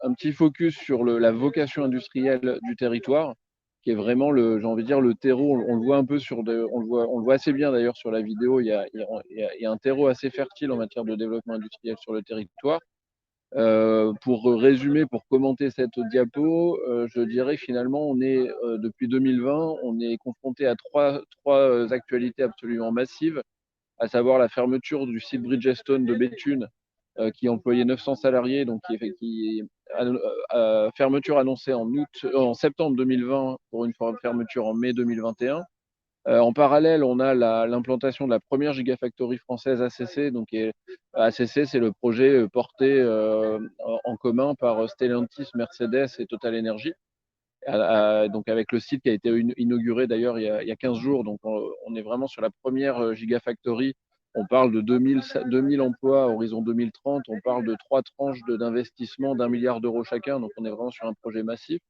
un petit focus sur la vocation industrielle du territoire, qui est vraiment j'ai envie de dire le terreau. On le voit un peu on le voit assez bien d'ailleurs sur la vidéo. Il y a un terreau assez fertile en matière de développement industriel sur le territoire. Pour résumer, pour commenter cette diapo, je dirais finalement, depuis 2020, on est confronté à trois actualités absolument massives, à savoir la fermeture du site Bridgestone de Béthune, qui employait 900 salariés, donc fermeture annoncée en septembre 2020 pour une fermeture en mai 2021. En parallèle, on a l'implantation de la première gigafactory française ACC. Donc, ACC, c'est le projet porté en commun par Stellantis, Mercedes et Total Energy. Donc, avec le site qui a été inauguré d'ailleurs il y a 15 jours. Donc, on est vraiment sur la première gigafactory. On parle de 2000 emplois à horizon 2030. On parle de 3 tranches d'investissement d'1 milliard d'euros chacun. Donc, on est vraiment sur un projet massif.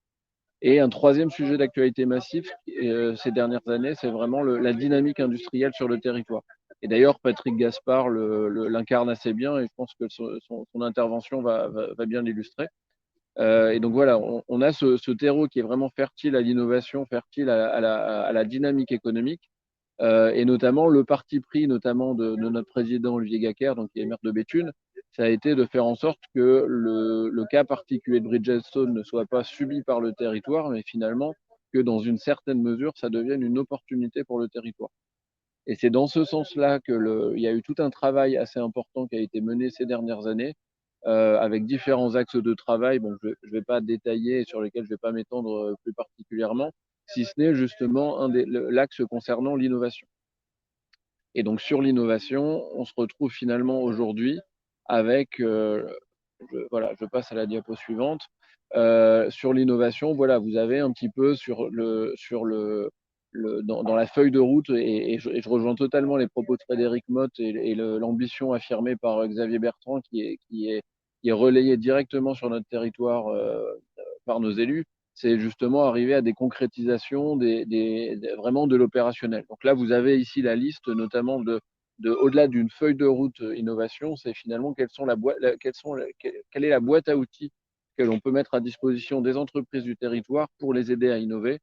Et un troisième sujet d'actualité massif ces dernières années, c'est vraiment la dynamique industrielle sur le territoire. Et d'ailleurs, Patrick Gaspard l'incarne assez bien et je pense que son intervention va bien l'illustrer. Et donc voilà, on a ce terreau qui est vraiment fertile à l'innovation, fertile à la dynamique économique, et notamment le parti pris notamment de notre président Olivier Gacquerre, donc qui est maire de Béthune, ça a été de faire en sorte que le cas particulier de Bridgestone ne soit pas subi par le territoire, mais finalement que dans une certaine mesure, ça devienne une opportunité pour le territoire. Et c'est dans ce sens-là il y a eu tout un travail assez important qui a été mené ces dernières années, avec différents axes de travail, bon, je ne vais pas détailler et sur lesquels je ne vais pas m'étendre plus particulièrement, si ce n'est justement l'axe concernant l'innovation. Et donc sur l'innovation, on se retrouve finalement aujourd'hui avec, je passe à la diapo suivante. Sur l'innovation, voilà, vous avez un petit peu sur dans la feuille de route, et je rejoins totalement les propos de Frédéric Motte et l'ambition affirmée par Xavier Bertrand qui est relayée directement sur notre territoire par nos élus, c'est justement arriver à des concrétisations vraiment de l'opérationnel. Donc là, vous avez ici la liste, notamment au-delà d'une feuille de route innovation, c'est finalement quelle est la boîte à outils que l'on peut mettre à disposition des entreprises du territoire pour les aider à innover.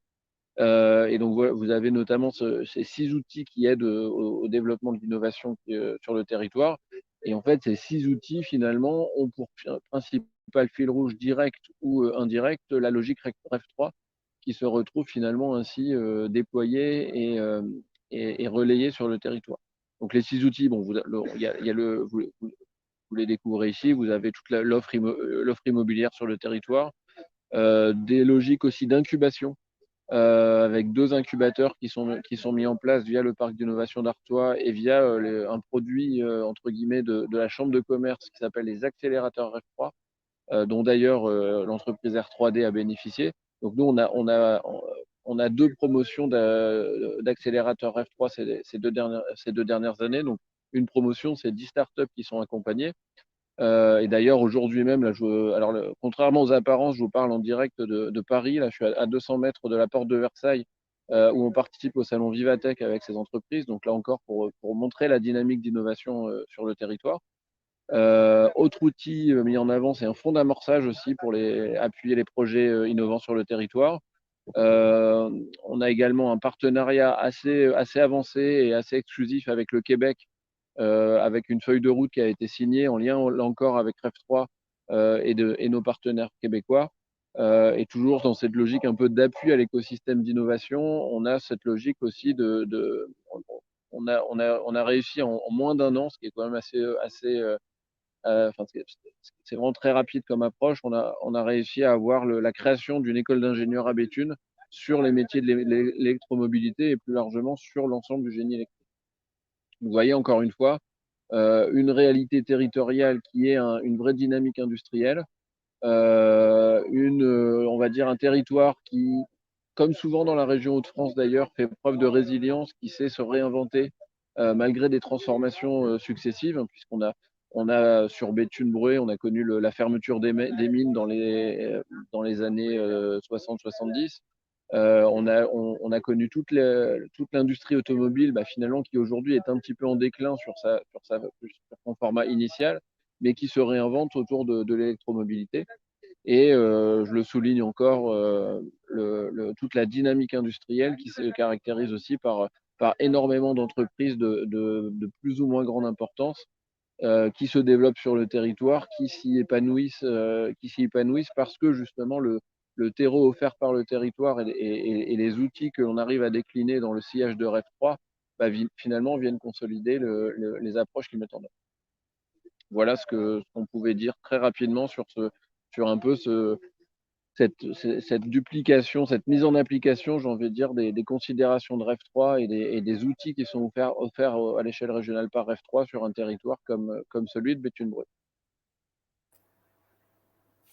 Et donc, vous avez notamment ces 6 outils qui aident au développement de l'innovation sur le territoire. Et en fait, ces 6 outils, finalement, ont pour principal fil rouge direct ou indirect la logique REF3 qui se retrouve finalement ainsi déployée et relayée sur le territoire. Donc, les 6 outils, bon, vous les découvrez ici, vous avez toute l'offre immobilière sur le territoire, des logiques aussi d'incubation, avec 2 incubateurs qui sont mis en place via le parc d'innovation d'Artois et via un produit entre guillemets de la chambre de commerce qui s'appelle les accélérateurs REF3, dont d'ailleurs l'entreprise R3D a bénéficié. Donc nous on a 2 promotions d'accélérateurs REF3 ces 2 dernières années. Donc une promotion, c'est 10 startups qui sont accompagnées. Et d'ailleurs, aujourd'hui même, là, contrairement aux apparences, je vous parle en direct de Paris. Là, je suis à 200 mètres de la porte de Versailles, où on participe au salon Vivatech avec ces entreprises. Donc là encore, pour montrer la dynamique d'innovation sur le territoire. Autre outil mis en avant, c'est un fonds d'amorçage aussi pour appuyer les projets innovants sur le territoire. On a également un partenariat assez avancé et assez exclusif avec le Québec, avec une feuille de route qui a été signée en lien, là encore, avec REF3 et nos partenaires québécois. Et toujours dans cette logique un peu d'appui à l'écosystème d'innovation, on a cette logique aussi on a réussi en moins d'1 an, ce qui est quand même c'est vraiment très rapide comme approche. On a réussi à avoir la création d'une école d'ingénieurs à Béthune sur les métiers de l'électromobilité et plus largement sur l'ensemble du génie électrique. Vous voyez encore une fois une réalité territoriale qui est une vraie dynamique industrielle, on va dire un territoire qui, comme souvent dans la région Hauts-de-France d'ailleurs, fait preuve de résilience, qui sait se réinventer malgré des transformations successives, hein, on a sur Béthune-Bruay, on a connu la fermeture des mines dans les années 60-70. On a connu toute l'industrie automobile, finalement, qui aujourd'hui est un petit peu en déclin sur son format initial, mais qui se réinvente autour de l'électromobilité. Et je le souligne encore, toute la dynamique industrielle qui se caractérise aussi par énormément d'entreprises de plus ou moins grande importance, qui se développent sur le territoire, qui s'y épanouissent parce que justement le terreau offert par le territoire et les outils que l'on arrive à décliner dans le sillage de REF3 finalement viennent consolider les approches qu'ils mettent en œuvre. Voilà ce qu'on pouvait dire très rapidement sur un peu cette duplication, cette mise en application, j'ai envie de dire, des considérations de REF3 et des outils qui sont offerts à l'échelle régionale par REF3 sur un territoire comme celui de Béthune-Bruay.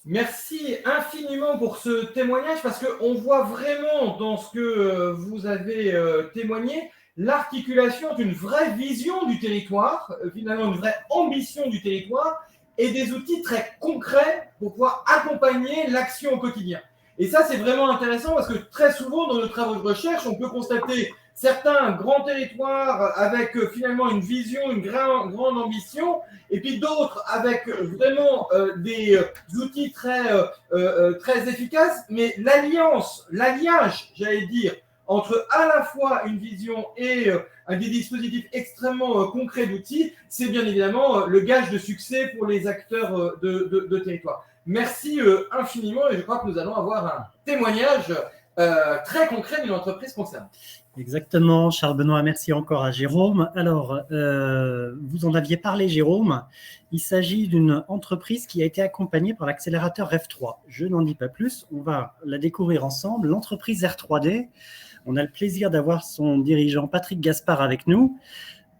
Merci infiniment pour ce témoignage parce qu'on voit vraiment dans ce que vous avez témoigné l'articulation d'une vraie vision du territoire, finalement une vraie ambition du territoire et des outils très concrets pour pouvoir accompagner l'action au quotidien. Et ça, c'est vraiment intéressant parce que très souvent, dans nos travaux de recherche, on peut constater certains grands territoires avec finalement une vision, une grande ambition, et puis d'autres avec vraiment des outils très efficaces, mais l'alliage, j'allais dire, entre à la fois une vision et des dispositifs extrêmement concrets d'outils, c'est bien évidemment le gage de succès pour les acteurs de territoire. Merci infiniment et je crois que nous allons avoir un témoignage très concret d'une entreprise concernée. Exactement, Charles Benoît, merci encore à Jérôme. Alors, vous en aviez parlé, Jérôme. Il s'agit d'une entreprise qui a été accompagnée par l'accélérateur REF3. Je n'en dis pas plus, on va la découvrir ensemble. L'entreprise R3D, on a le plaisir d'avoir son dirigeant Patrick Gaspard avec nous.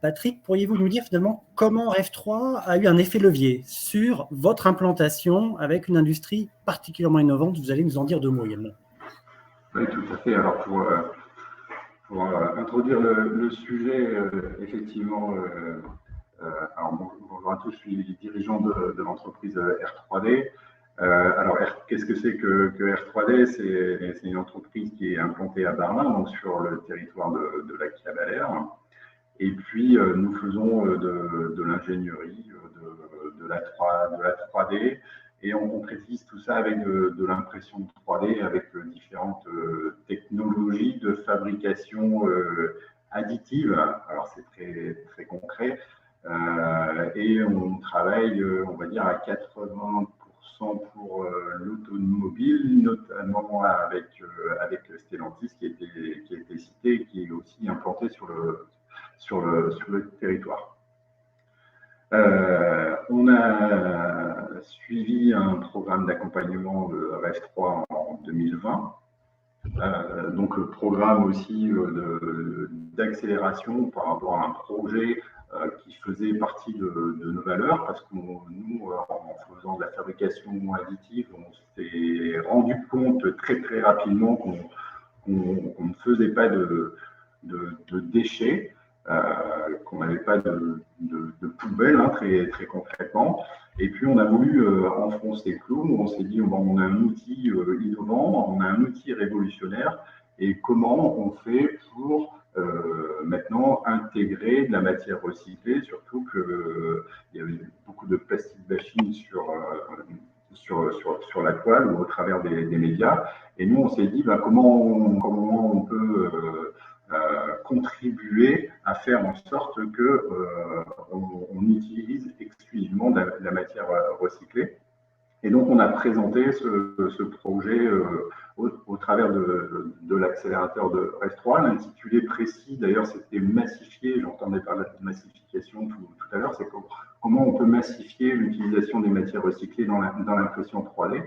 Patrick, pourriez-vous nous dire finalement comment REF3 a eu un effet levier sur votre implantation avec une industrie particulièrement innovante? Vous allez nous en dire 2 mots également. Oui, tout à fait. Alors Pour introduire le sujet, effectivement, alors bonjour à tous, je suis dirigeant de l'entreprise R3D. Alors, qu'est-ce que c'est que R3D? C'est une entreprise qui est implantée à Berlin, donc sur le territoire de la Cavalère. Et puis, nous faisons de l'ingénierie, de la 3D, et on concrétise tout ça avec de l'impression 3D, avec différentes technologies de fabrication additive. Alors, c'est très, très concret. Et on travaille, on va dire, à 80% pour l'automobile, notamment avec Stellantis, qui a été cité, qui est aussi implanté sur le territoire. On a suivi un programme d'accompagnement de REF3 en 2020. Donc, le programme aussi d'accélération par rapport à un projet qui faisait partie de nos valeurs, parce que nous, en faisant de la fabrication additive, on s'est rendu compte très très rapidement qu'on ne faisait pas de déchets, qu'on n'avait pas de poubelles, hein, très, très concrètement. Et puis, on a voulu enfoncer le clou. On s'est dit, bon, on a un outil innovant, on a un outil révolutionnaire, et comment on fait pour maintenant intégrer de la matière recyclée, surtout qu'il y avait beaucoup de plastic bashing sur la toile ou au travers des médias. Et nous, on s'est dit, comment on peut contribuer à faire en sorte que on utilise exclusivement de la matière recyclée. Et donc, on a présenté ce projet au travers de l'accélérateur de REF3. L'intitulé précis, d'ailleurs, c'était massifier. J'entendais parler de massification tout à l'heure. C'est comment on peut massifier l'utilisation des matières recyclées dans l'impression 3D.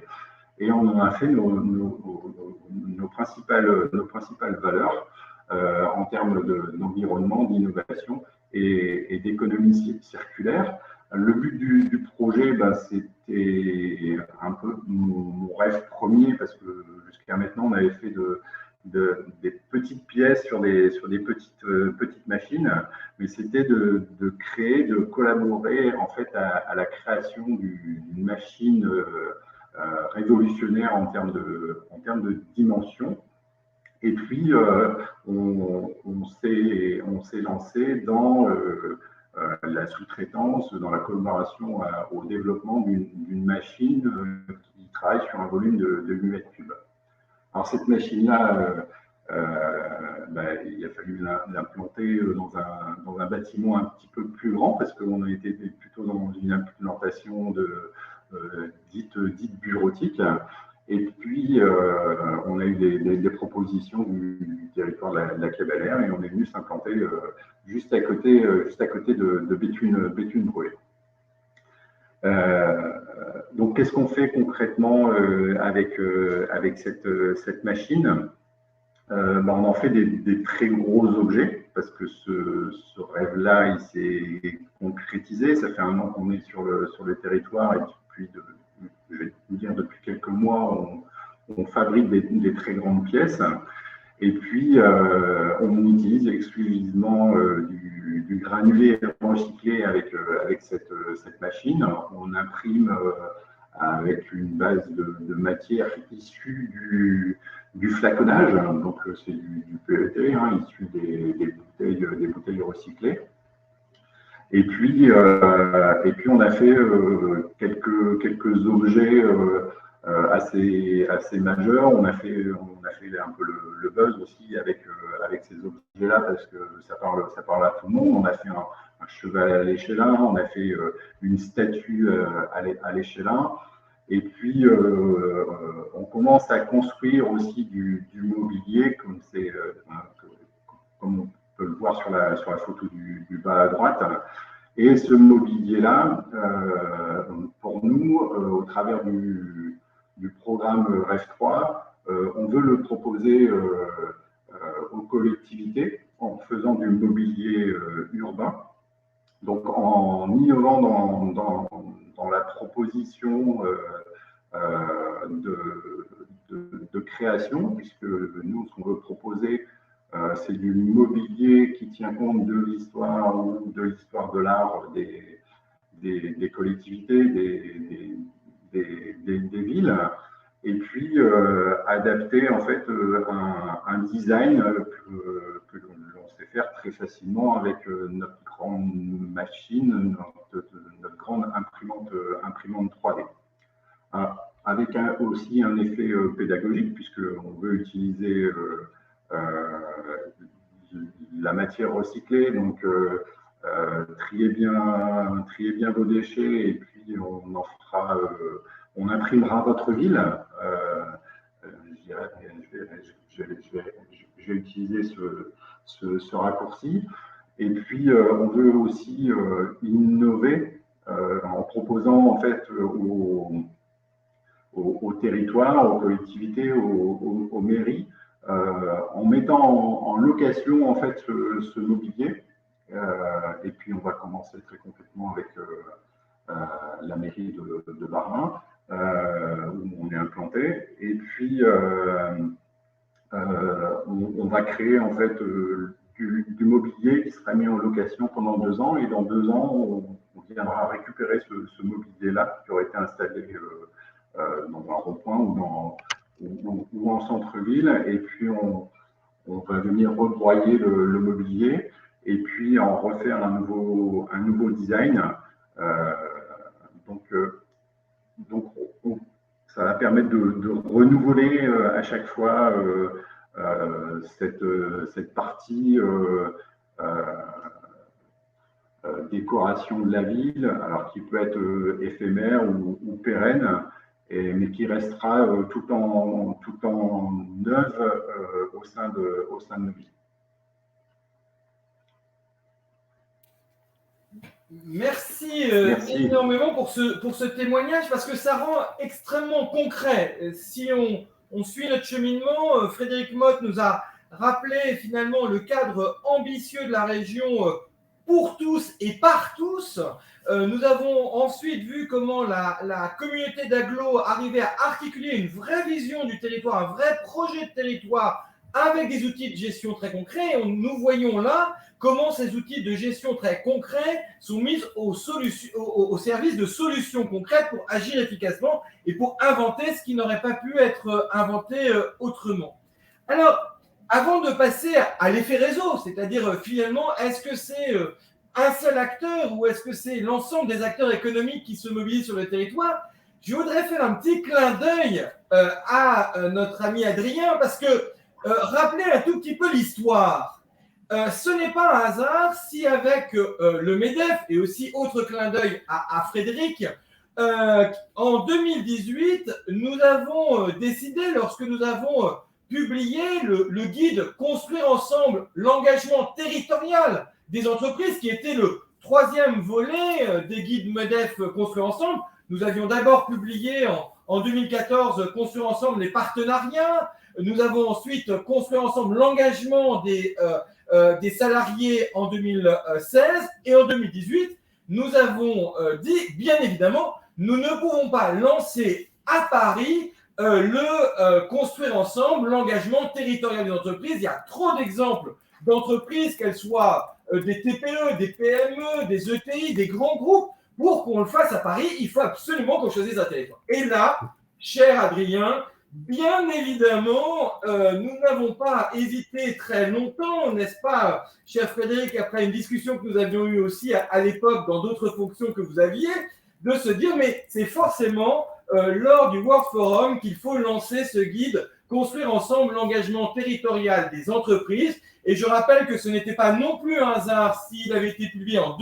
Et on en a fait nos principales valeurs en termes d'environnement, d'innovation et d'économie circulaire. Le but du projet, c'était un peu mon rêve premier, parce que jusqu'à maintenant, on avait fait des petites pièces sur des petites machines, mais c'était de créer, de collaborer en fait à la création d'une machine révolutionnaire en termes de dimension. Et puis, on s'est lancé dans la sous-traitance, dans la collaboration au développement d'une machine qui travaille sur un volume de 8 mètres cubes. Alors, cette machine-là, il a fallu l'implanter dans un bâtiment un petit peu plus grand, parce qu'on était plutôt dans une implantation dite bureautique. Et puis, on a eu des propositions du territoire de la Cavalère, et on est venu s'implanter juste à côté de Béthune-Bruay. Donc, qu'est-ce qu'on fait concrètement avec cette machine? On en fait des très gros objets, parce que ce rêve-là, il s'est concrétisé. Ça fait 1 an qu'on est sur le territoire, et puis je vais vous dire, depuis quelques mois, on fabrique des très grandes pièces. Et puis, on utilise exclusivement du granulé recyclé avec cette machine. On imprime avec une base de matière issue du flaconnage. Donc, c'est du PET, issu des bouteilles recyclées. Et puis, on a fait quelques objets assez majeurs. On a fait un peu le buzz aussi avec ces objets-là, parce que ça parle à tout le monde. On a fait un cheval à l'échelle-1, on a fait une statue à l'échelle-1. Et puis, on commence à construire aussi du mobilier, comme on peut le voir sur la photo du bas à droite. Et ce mobilier-là, pour nous, au travers du programme REF3, on veut le proposer aux collectivités en faisant du mobilier urbain. Donc, en innovant dans la proposition de création, puisque nous, ce qu'on veut proposer, C'est du mobilier qui tient compte de l'histoire ou de l'histoire de l'art des collectivités, des villes, et puis adapter en fait un design que l'on sait faire très facilement avec notre grande machine, notre grande imprimante 3D. Avec aussi un effet pédagogique, puisqu'on veut utiliser la matière recyclée, donc triez bien vos déchets, et puis on imprimera votre ville. Je vais utiliser ce raccourci. Et puis, on veut aussi innover en proposant en fait aux territoires, aux collectivités, aux mairies, en mettant en location en fait ce mobilier. Et puis, on va commencer très concrètement avec la mairie de Barin, où on est implanté. Et puis, on va créer en fait du mobilier qui sera mis en location pendant 2 ans. Et dans 2 ans, on viendra récupérer ce mobilier-là qui aurait été installé dans un rond-point ou en centre-ville. Et puis, on va venir rebroyer le mobilier et puis en refaire un nouveau design. Donc ça va permettre de renouveler à chaque fois cette partie décoration de la ville, alors qui peut être éphémère ou pérenne, mais qui restera tout en neuve au sein de nos villes. Merci énormément pour ce témoignage, parce que ça rend extrêmement concret. Si on suit notre cheminement, Frédéric Motte nous a rappelé finalement le cadre ambitieux de la région pour tous et par tous. Nous avons ensuite vu comment la communauté d'agglo arrivait à articuler une vraie vision du territoire, un vrai projet de territoire avec des outils de gestion très concrets. Et nous voyons là comment ces outils de gestion très concrets sont mis au service de solutions concrètes pour agir efficacement et pour inventer ce qui n'aurait pas pu être inventé autrement. Alors, avant de passer à l'effet réseau, c'est-à-dire finalement, est-ce que c'est un seul acteur ou est-ce que c'est l'ensemble des acteurs économiques qui se mobilisent sur le territoire, je voudrais faire un petit clin d'œil à notre ami Adrien, parce que rappeler un tout petit peu l'histoire. Ce n'est pas un hasard si avec le MEDEF, et aussi autre clin d'œil à Frédéric, en 2018, nous avons décidé, lorsque nous avons publié le guide Construire ensemble l'engagement territorial des entreprises, qui était le 3e volet des guides MEDEF Construire ensemble. Nous avions d'abord publié en 2014 Construire ensemble les partenariats. Nous avons ensuite Construire ensemble l'engagement des salariés en 2016, et en 2018, nous avons dit, bien évidemment, nous ne pouvons pas lancer à Paris Construire ensemble l'engagement territorial des entreprises. Il y a trop d'exemples d'entreprises, qu'elles soient des TPE, des PME, des ETI, des grands groupes. Pour qu'on le fasse à Paris, il faut absolument qu'on choisisse un territoire. Et là, cher Adrien, bien évidemment, nous n'avons pas hésité très longtemps, n'est-ce pas, cher Frédéric, après une discussion que nous avions eue aussi à l'époque dans d'autres fonctions que vous aviez, de se dire, mais c'est forcément lors du World Forum qu'il faut lancer ce guide Construire ensemble l'engagement territorial des entreprises. Et je rappelle que ce n'était pas non plus un hasard s'il avait été publié en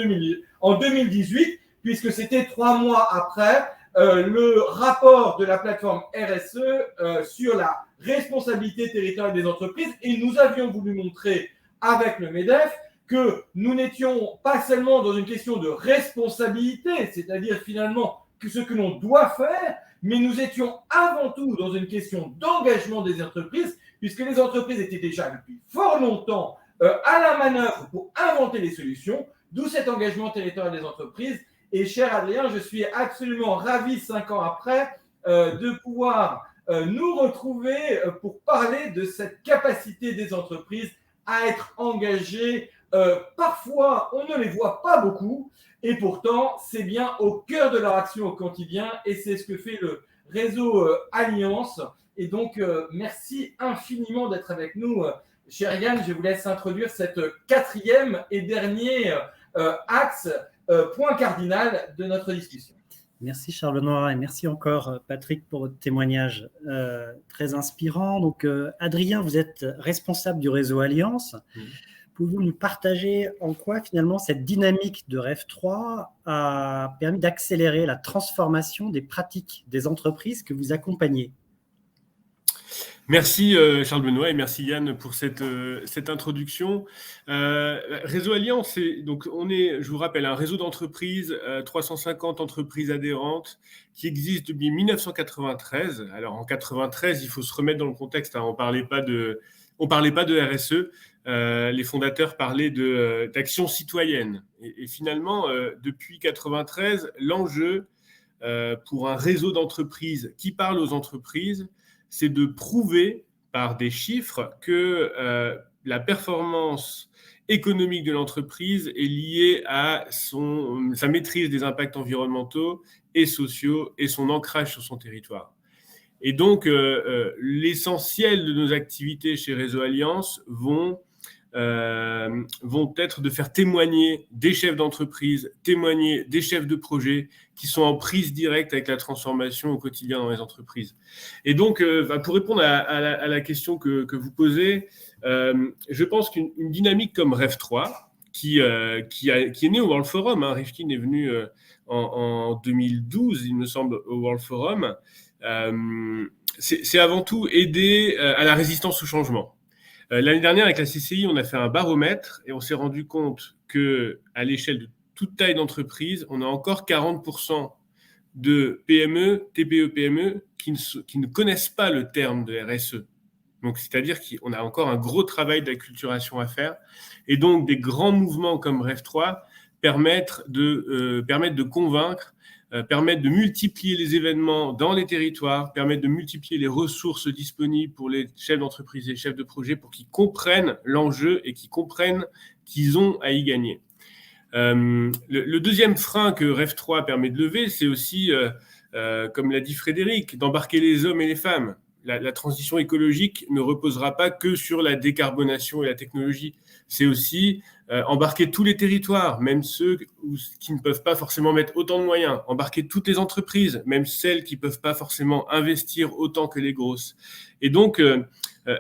2018, puisque c'était 3 mois après le rapport de la plateforme RSE sur la responsabilité territoriale des entreprises. Et nous avions voulu montrer avec le MEDEF que nous n'étions pas seulement dans une question de responsabilité, c'est-à-dire finalement ce que l'on doit faire, mais nous étions avant tout dans une question d'engagement des entreprises, puisque les entreprises étaient déjà depuis fort longtemps à la manœuvre pour inventer les solutions, d'où cet engagement territorial des entreprises. Et cher Adrien, je suis absolument ravi, 5 ans après, de pouvoir nous retrouver pour parler de cette capacité des entreprises à être engagés. Parfois, on ne les voit pas beaucoup, et pourtant, c'est bien au cœur de leur action au quotidien, et c'est ce que fait le réseau Alliance. Et donc, merci infiniment d'être avec nous. Cher Yann, je vous laisse introduire cette 4e et dernier axe, point cardinal de notre discussion. Merci Charles Noir et merci encore Patrick pour votre témoignage très inspirant. Donc Adrien, vous êtes responsable du réseau Alliance. Pouvez-vous nous partager en quoi finalement cette dynamique de REF 3 a permis d'accélérer la transformation des pratiques des entreprises que vous accompagnez? Merci Charles Benoît et merci Yann pour cette introduction. Réseau Alliance, je vous rappelle, un réseau d'entreprises, 350 entreprises adhérentes qui existe depuis 1993. Alors en 93, il faut se remettre dans le contexte, hein, on parlait pas de RSE, les fondateurs parlaient d'action citoyenne. Et finalement, depuis 93, l'enjeu pour un réseau d'entreprises qui parle aux entreprises, c'est de prouver par des chiffres que la performance économique de l'entreprise est liée à sa maîtrise des impacts environnementaux et sociaux et son ancrage sur son territoire. Et donc, l'essentiel de nos activités chez Réseau Alliance vont être de faire témoigner des chefs d'entreprise, témoigner des chefs de projet qui sont en prise directe avec la transformation au quotidien dans les entreprises. Et donc, pour répondre à la question que vous posez, je pense qu'une dynamique comme REF 3, qui est née au World Forum, hein, Rifkin est venu en 2012, il me semble, au World Forum, c'est avant tout aider à la résistance au changement. L'année dernière, avec la CCI, on a fait un baromètre et on s'est rendu compte qu'à l'échelle de toute taille d'entreprise, on a encore 40% de PME, TPE-PME qui ne connaissent pas le terme de RSE. Donc, c'est-à-dire qu'on a encore un gros travail d'acculturation à faire. Et donc, des grands mouvements comme REF 3 permettent de convaincre, permettent de multiplier les événements dans les territoires, permettent de multiplier les ressources disponibles pour les chefs d'entreprise et les chefs de projet pour qu'ils comprennent l'enjeu et qu'ils comprennent qu'ils ont à y gagner. Le deuxième frein que REF 3 permet de lever, c'est aussi, comme l'a dit Frédéric, d'embarquer les hommes et les femmes. La transition écologique ne reposera pas que sur la décarbonation et la technologie. C'est aussi embarquer tous les territoires, même ceux qui ne peuvent pas forcément mettre autant de moyens. Embarquer toutes les entreprises, même celles qui ne peuvent pas forcément investir autant que les grosses. Et donc,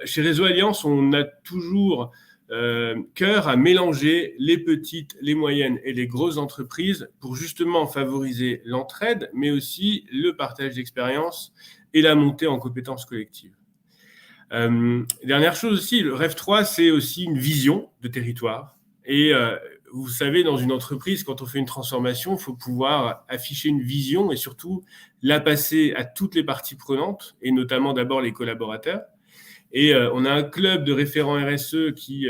chez Réseau Alliance, on a toujours cœur à mélanger les petites, les moyennes et les grosses entreprises pour justement favoriser l'entraide, mais aussi le partage d'expériences et la montée en compétences collectives. Dernière chose aussi, le REF 3, c'est aussi une vision de territoire. Et vous savez, dans une entreprise, quand on fait une transformation, il faut pouvoir afficher une vision et surtout la passer à toutes les parties prenantes, et notamment d'abord les collaborateurs. Et on a un club de référents RSE qui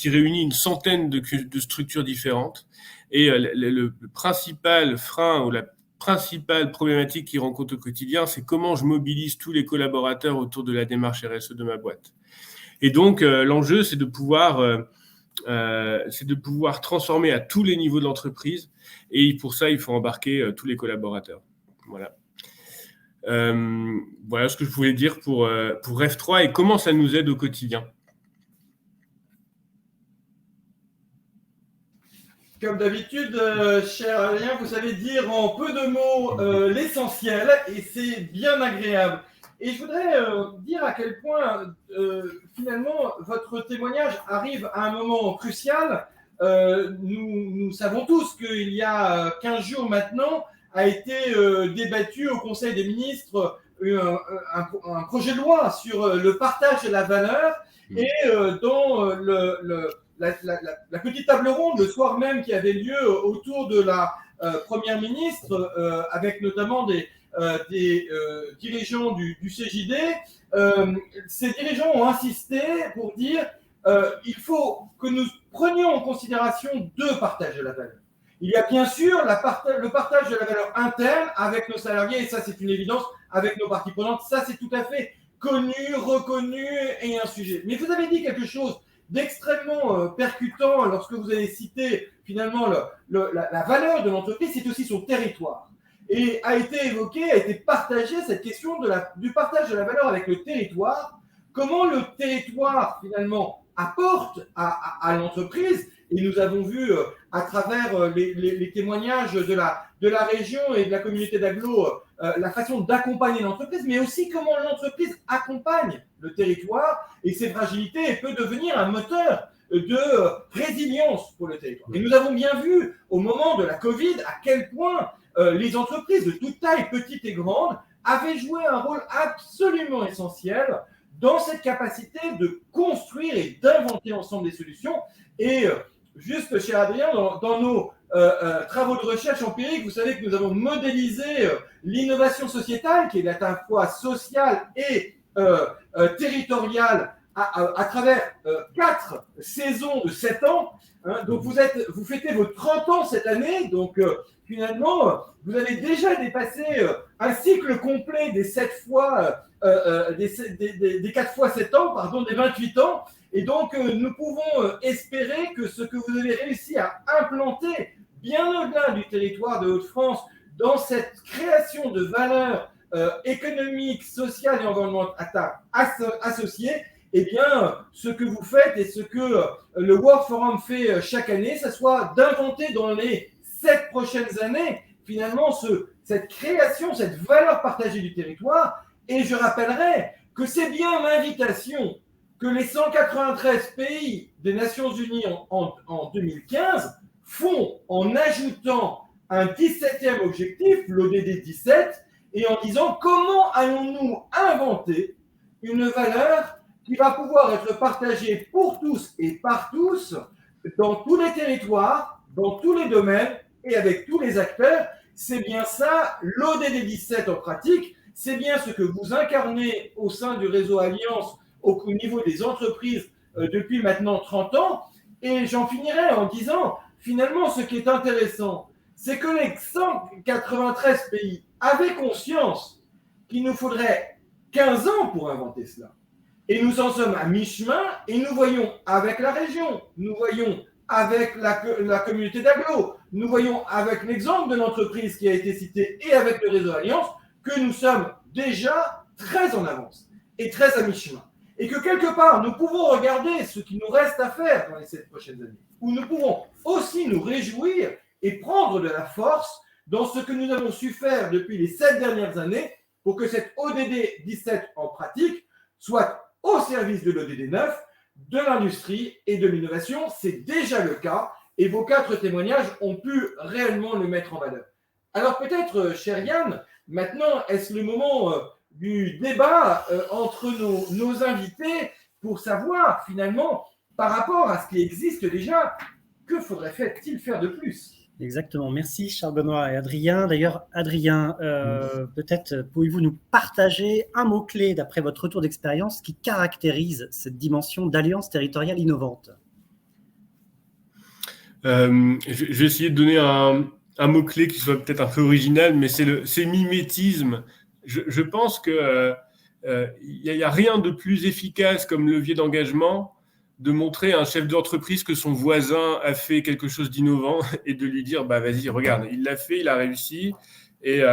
réunit une centaine de structures différentes. Et le principal frein ou la principale problématique qu'ils rencontrent au quotidien, c'est comment je mobilise tous les collaborateurs autour de la démarche RSE de ma boîte. Et donc, l'enjeu, c'est de pouvoir transformer à tous les niveaux de l'entreprise. Et pour ça, il faut embarquer tous les collaborateurs. Voilà. Voilà ce que je voulais dire pour REF 3 et comment ça nous aide au quotidien. Comme d'habitude, cher Adrien, vous savez dire en peu de mots l'essentiel et c'est bien agréable. Et je voudrais dire à quel point, finalement, votre témoignage arrive à un moment crucial. Nous savons tous qu'il y a 15 jours maintenant a été débattu au Conseil des ministres un projet de loi sur le partage de la valeur et dans la petite table ronde le soir même qui avait lieu autour de la Première ministre avec notamment des dirigeants du CJD, ces dirigeants ont insisté pour dire il faut que nous prenions en considération deux partages de la valeur. Il y a bien sûr le partage de la valeur interne avec nos salariés, et ça c'est une évidence, avec nos parties prenantes, ça c'est tout à fait connu, reconnu et un sujet. Mais vous avez dit quelque chose d'extrêmement percutant lorsque vous avez cité finalement la valeur de l'entreprise, c'est aussi son territoire. Et a été évoqué, a été partagée cette question du partage de la valeur avec le territoire. Comment le territoire finalement apporte à l'entreprise. Et nous avons vu à travers les témoignages de la région et de la communauté d'agglo la façon d'accompagner l'entreprise, mais aussi comment l'entreprise accompagne le territoire et ses fragilités et peut devenir un moteur de résilience pour le territoire. Et nous avons bien vu au moment de la Covid à quel point les entreprises de toute taille, petites et grandes, avaient joué un rôle absolument essentiel dans cette capacité de construire et d'inventer ensemble des solutions. Et juste, cher Adrien, dans nos travaux de recherche empirique, vous savez que nous avons modélisé l'innovation sociétale, qui est à la fois sociale et territoriale, à travers 4 saisons de 7 ans. Hein, donc vous fêtez vos 30 ans cette année, donc finalement, vous avez déjà dépassé un cycle complet des 7 fois, des 4 fois 7 ans, pardon, des 28 ans. Et donc, nous pouvons espérer que ce que vous avez réussi à implanter bien au-delà du territoire de Hauts-de-France, dans cette création de valeurs économiques, sociales et environnementales associées, eh bien, ce que vous faites et ce que le World Forum fait chaque année, ça soit d'inventer dans les 7 prochaines années, finalement, cette création, cette valeur partagée du territoire. Et je rappellerai que c'est bien l'invitation que les 193 pays des Nations Unies en 2015 font en ajoutant un 17e objectif, l'ODD 17, et en disant comment allons-nous inventer une valeur qui va pouvoir être partagée pour tous et par tous dans tous les territoires, dans tous les domaines et avec tous les acteurs. C'est bien ça, l'ODD 17 en pratique, c'est bien ce que vous incarnez au sein du réseau Alliance au niveau des entreprises depuis maintenant 30 ans. Et j'en finirai en disant, finalement, ce qui est intéressant, c'est que les 193 pays avaient conscience qu'il nous faudrait 15 ans pour inventer cela. Et nous en sommes à mi-chemin et nous voyons avec la région, nous voyons avec la communauté d'agglo, nous voyons avec l'exemple de l'entreprise qui a été cité et avec le réseau Alliance que nous sommes déjà très en avance et très à mi-chemin. Et que quelque part, nous pouvons regarder ce qui nous reste à faire dans les 7 prochaines années, où nous pouvons aussi nous réjouir et prendre de la force dans ce que nous avons su faire depuis les 7 dernières années pour que cette ODD 17 en pratique soit au service de l'ODD 9, de l'industrie et de l'innovation. C'est déjà le cas et vos 4 témoignages ont pu réellement le mettre en valeur. Alors peut-être, cher Yann, maintenant, est-ce le moment du débat entre nos invités pour savoir finalement, par rapport à ce qui existe déjà, que faudrait-il faire de plus ? Exactement. Merci Charles-Benoît et Adrien. D'ailleurs, Adrien, peut-être pouvez-vous nous partager un mot-clé d'après votre retour d'expérience qui caractérise cette dimension d'alliance territoriale innovante ? Je vais essayer de donner un mot-clé qui soit peut-être un peu original, mais c'est mimétisme. Je pense qu'il n'y a rien de plus efficace comme levier d'engagement de montrer à un chef d'entreprise que son voisin a fait quelque chose d'innovant et de lui dire, bah, vas-y, regarde, il l'a fait, il a réussi. Et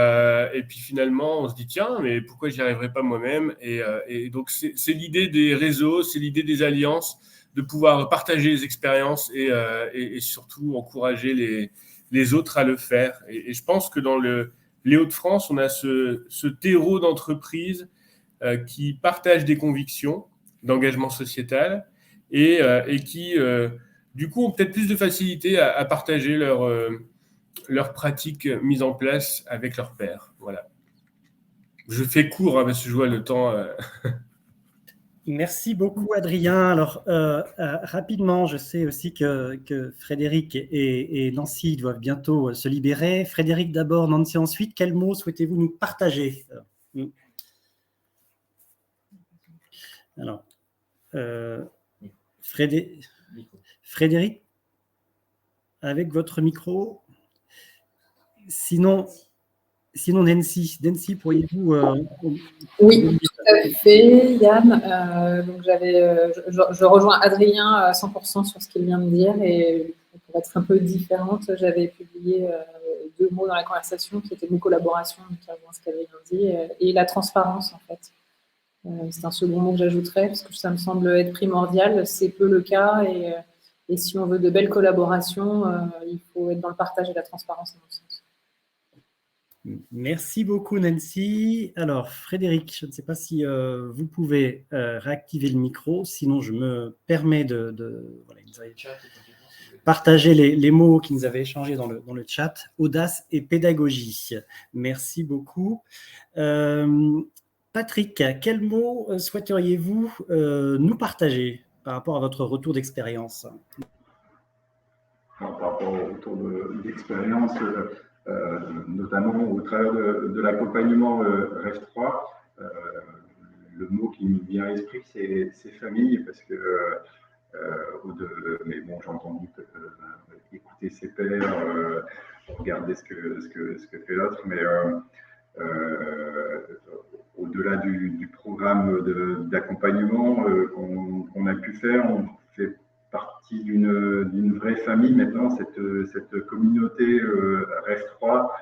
puis finalement, on se dit, tiens, mais pourquoi j'y arriverai pas moi-même ? Et donc, c'est l'idée des réseaux, c'est l'idée des alliances, de pouvoir partager les expériences et surtout encourager les autres à le faire. Et je pense que dans les Hauts-de-France, on a ce terreau d'entreprises qui partagent des convictions d'engagement sociétal et qui, du coup, ont peut-être plus de facilité à partager leurs pratiques mises en place avec leurs pairs. Voilà. Je fais court parce que je vois le temps. Merci beaucoup, Adrien. Alors, rapidement, je sais aussi que Frédéric et Nancy doivent bientôt se libérer. Frédéric d'abord, Nancy ensuite. Quels mots souhaitez-vous nous partager ? Alors, Frédéric, avec votre micro. Sinon, Sinon, Nancy, pourriez-vous… Oui, tout à fait, Yann. Donc je rejoins Adrien à 100% sur ce qu'il vient de dire et pour être un peu différente, j'avais publié 2 mots dans la conversation qui étaient nos collaborations, qui rejoint ce qu'Adrien dit, et la transparence en fait. C'est un second mot que j'ajouterais parce que ça me semble être primordial. C'est peu le cas et si on veut de belles collaborations, il faut être dans le partage et la transparence à mon sens. Merci beaucoup, Nancy. Alors, Frédéric, je ne sais pas si vous pouvez réactiver le micro, sinon je me permets de voilà, ils nous avaient partager les mots qu'ils nous avaient échangés dans le chat, audace et pédagogie. Merci beaucoup. Patrick, quels mots souhaiteriez-vous nous partager par rapport à votre retour d'expérience? Par rapport au retour d'expérience, notamment au travers de l'accompagnement REF 3, le mot qui me vient à l'esprit, c'est famille, parce que mais bon, j'ai entendu écouter ses pairs, regarder ce que fait l'autre, mais au-delà du programme d'accompagnement qu'on a pu faire, on fait partie d'une vraie famille maintenant, cette communauté REF 3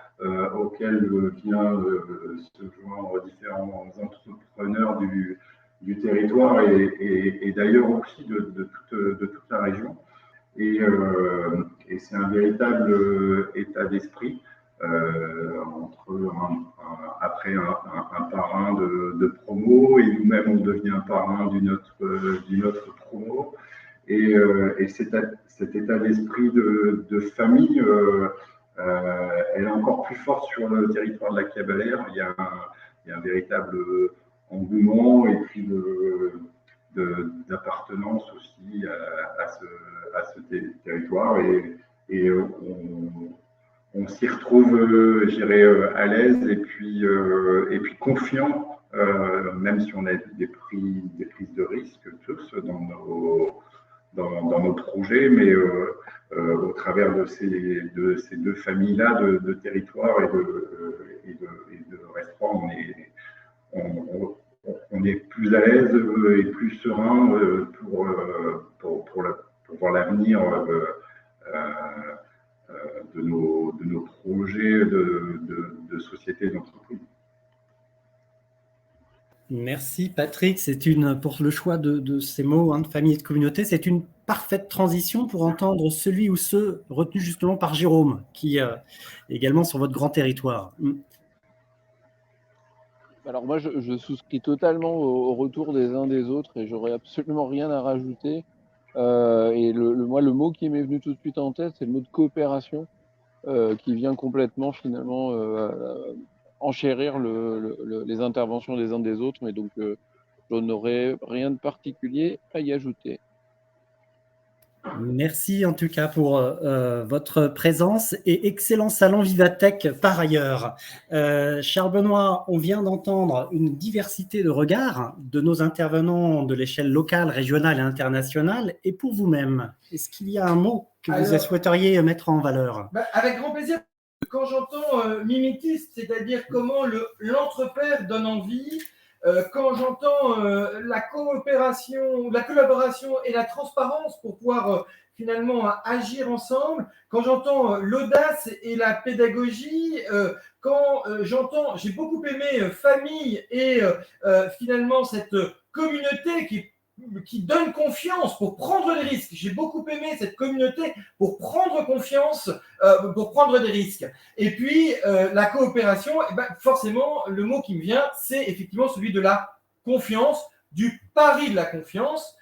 auquel vient se joindre différents entrepreneurs du territoire et d'ailleurs aussi de toute la région. Et c'est un véritable état d'esprit entre après un parrain de promo et nous-mêmes on devient parrain d'une autre promo. Et cet état d'esprit de famille, elle est encore plus forte sur le territoire de la Cabalère. Il y a un véritable engouement et puis d'appartenance aussi à ce territoire. Et on s'y retrouve, je dirais, à l'aise et puis confiant, même si on a des prises de risques tous dans nos projets, mais au travers de ces 2 familles-là de territoire et de restaurants, on est plus à l'aise et plus serein pour voir l'avenir de nos projets de société d'entreprise. Merci Patrick, pour le choix de ces mots, de famille et de communauté, c'est une parfaite transition pour entendre celui ou ceux retenus justement par Jérôme, qui est également sur votre grand territoire. Alors moi, je souscris totalement au retour des uns des autres et j'aurais absolument rien à rajouter. Et moi, le mot qui m'est venu tout de suite en tête, c'est le mot de coopération, qui vient complètement finalement enchérir les interventions des uns des autres, mais donc je n'aurais rien de particulier à y ajouter. Merci en tout cas pour votre présence et excellent salon Vivatech par ailleurs. Charles Benoît, on vient d'entendre une diversité de regards de nos intervenants de l'échelle locale, régionale et internationale. Et pour vous-même, est-ce qu'il y a un mot que vous souhaiteriez mettre en valeur? Avec grand plaisir. Quand j'entends mimétisme, c'est-à-dire comment l'entrepère donne envie, quand j'entends la coopération, la collaboration et la transparence pour pouvoir finalement agir ensemble, quand j'entends l'audace et la pédagogie, quand j'entends, j'ai beaucoup aimé famille et finalement cette communauté qui donne confiance pour prendre des risques. J'ai beaucoup aimé cette communauté pour prendre confiance, pour prendre des risques. Et puis, la coopération, forcément, le mot qui me vient, c'est effectivement celui de la confiance, du pari de la confiance.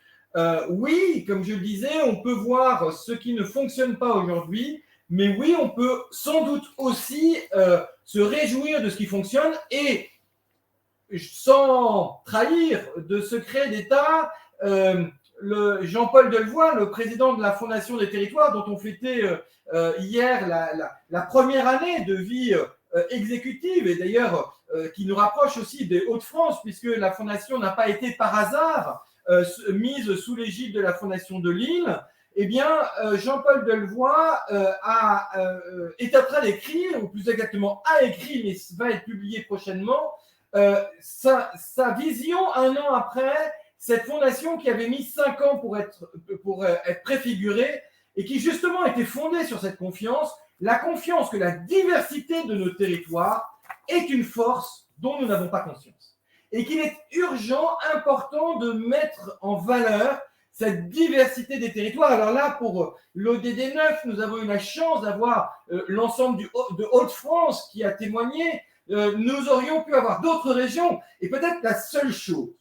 Oui, comme je le disais, on peut voir ce qui ne fonctionne pas aujourd'hui, mais oui, on peut sans doute aussi se réjouir de ce qui fonctionne et sans trahir de secret d'État, Jean-Paul Delevoye, le président de la Fondation des territoires, dont on fêtait hier la première année de vie exécutive, et d'ailleurs qui nous rapproche aussi des Hauts-de-France, puisque la Fondation n'a pas été par hasard mise sous l'égide de la Fondation de Lille. eh bien, Jean-Paul Delevoye est en train d'écrire, ou plus exactement a écrit, mais va être publié prochainement, sa vision 1 an après cette fondation qui avait mis 5 ans pour être préfigurée et qui justement était fondée sur cette confiance, la confiance que la diversité de nos territoires est une force dont nous n'avons pas conscience. Et qu'il est urgent, important de mettre en valeur cette diversité des territoires. Alors là, pour l'ODD 9, nous avons eu la chance d'avoir l'ensemble de Hauts-de-France qui a témoigné. Nous aurions pu avoir d'autres régions. Et peut-être la seule chose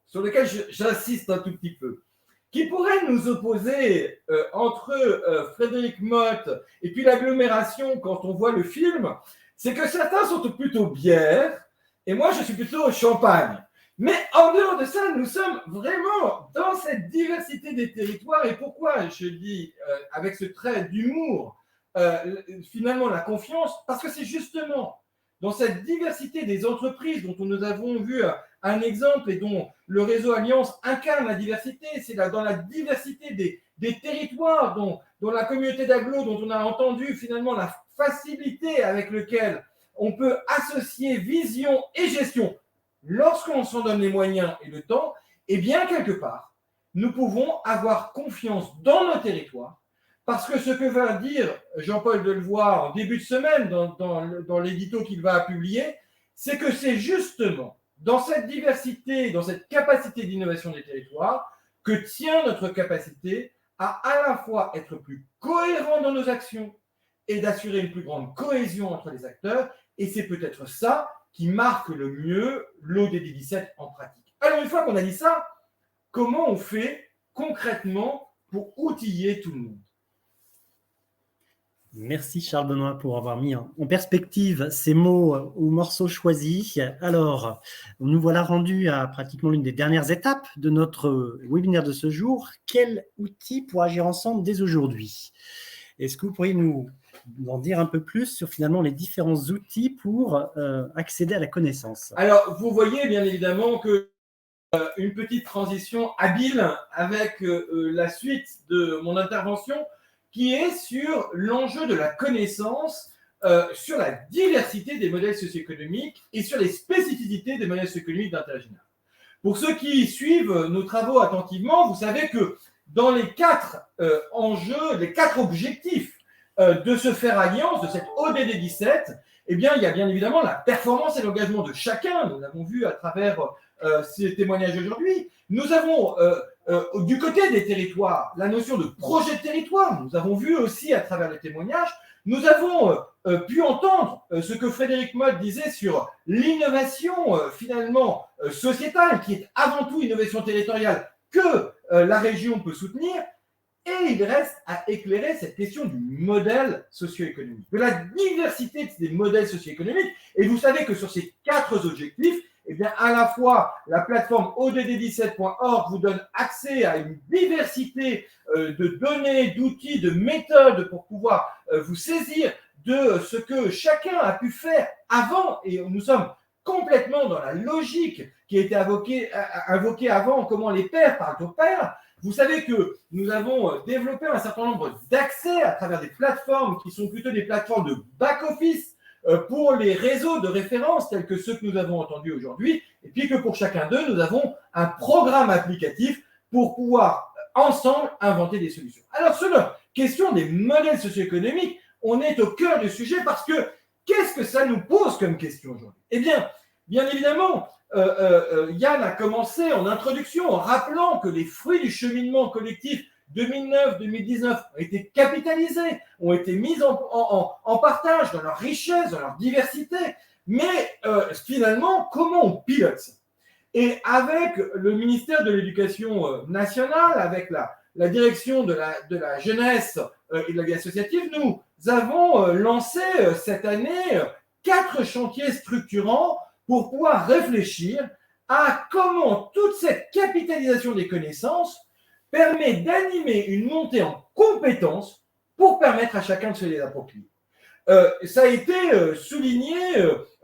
sur laquelle j'insiste un tout petit peu, qui pourrait nous opposer entre Frédéric Motte et puis l'agglomération quand on voit le film, c'est que certains sont plutôt bière et moi je suis plutôt champagne. Mais en dehors de ça, nous sommes vraiment dans cette diversité des territoires. Et pourquoi je dis avec ce trait d'humour finalement la confiance? Parce que c'est justement dans cette diversité des entreprises dont nous avons vu un exemple et dont le réseau Alliance incarne la diversité, c'est dans la diversité des territoires dont la communauté d'agglo, dont on a entendu finalement la facilité avec laquelle on peut associer vision et gestion lorsqu'on s'en donne les moyens et le temps, et bien quelque part, nous pouvons avoir confiance dans nos territoires, parce que ce que va dire Jean-Paul Delevoye en début de semaine dans l'édito qu'il va publier, c'est que c'est justement dans cette diversité, dans cette capacité d'innovation des territoires, que tient notre capacité à la fois être plus cohérent dans nos actions et d'assurer une plus grande cohésion entre les acteurs, et c'est peut-être ça qui marque le mieux l'ODD 17 en pratique. Alors, une fois qu'on a dit ça, comment on fait concrètement pour outiller tout le monde? Merci Charles Benoît pour avoir mis en perspective ces mots ou morceaux choisis. Alors, nous voilà rendus à pratiquement l'une des dernières étapes de notre webinaire de ce jour. Quel outil pour agir ensemble dès aujourd'hui? Est-ce que vous pourriez nous en dire un peu plus sur finalement les différents outils pour accéder à la connaissance? Alors, vous voyez bien évidemment que une petite transition habile avec la suite de mon intervention qui est sur l'enjeu de la connaissance, sur la diversité des modèles socio-économiques et sur les spécificités des modèles socio-économiques d'intérêt général. Pour ceux qui suivent nos travaux attentivement, vous savez que dans les 4 enjeux, les 4 objectifs de se faire alliance, de cette ODD 17, eh bien, il y a bien évidemment la performance et l'engagement de chacun. Nous l'avons vu à travers ces témoignages aujourd'hui. Nous avons du côté des territoires la notion de projet de territoire. Nous avons vu aussi à travers les témoignages. Nous avons pu entendre ce que Frédéric Motte disait sur l'innovation finalement sociétale, qui est avant tout innovation territoriale que la région peut soutenir. Et il reste à éclairer cette question du modèle socio-économique, de la diversité des modèles socio-économiques. Et vous savez que sur ces 4 objectifs, eh bien, à la fois, la plateforme odd17.org vous donne accès à une diversité de données, d'outils, de méthodes pour pouvoir vous saisir de ce que chacun a pu faire avant. Et nous sommes complètement dans la logique qui a été invoquée avant, comment les pairs parlent aux pairs. Vous savez que nous avons développé un certain nombre d'accès à travers des plateformes qui sont plutôt des plateformes de back-office pour les réseaux de référence tels que ceux que nous avons entendus aujourd'hui, et puis que pour chacun d'eux, nous avons un programme applicatif pour pouvoir ensemble inventer des solutions. Alors sur la question des modèles socio-économiques, on est au cœur du sujet parce que qu'est-ce que ça nous pose comme question aujourd'hui? Eh bien évidemment, Yann a commencé en introduction en rappelant que les fruits du cheminement collectif 2009-2019 ont été capitalisés, ont été mis en partage dans leur richesse, dans leur diversité. Mais finalement, comment on pilote ça? Et avec le ministère de l'Éducation nationale, avec la direction de la jeunesse et de la vie associative, nous avons lancé cette année 4 chantiers structurants pour pouvoir réfléchir à comment toute cette capitalisation des connaissances permet d'animer une montée en compétences pour permettre à chacun de se les approprier. Ça a été souligné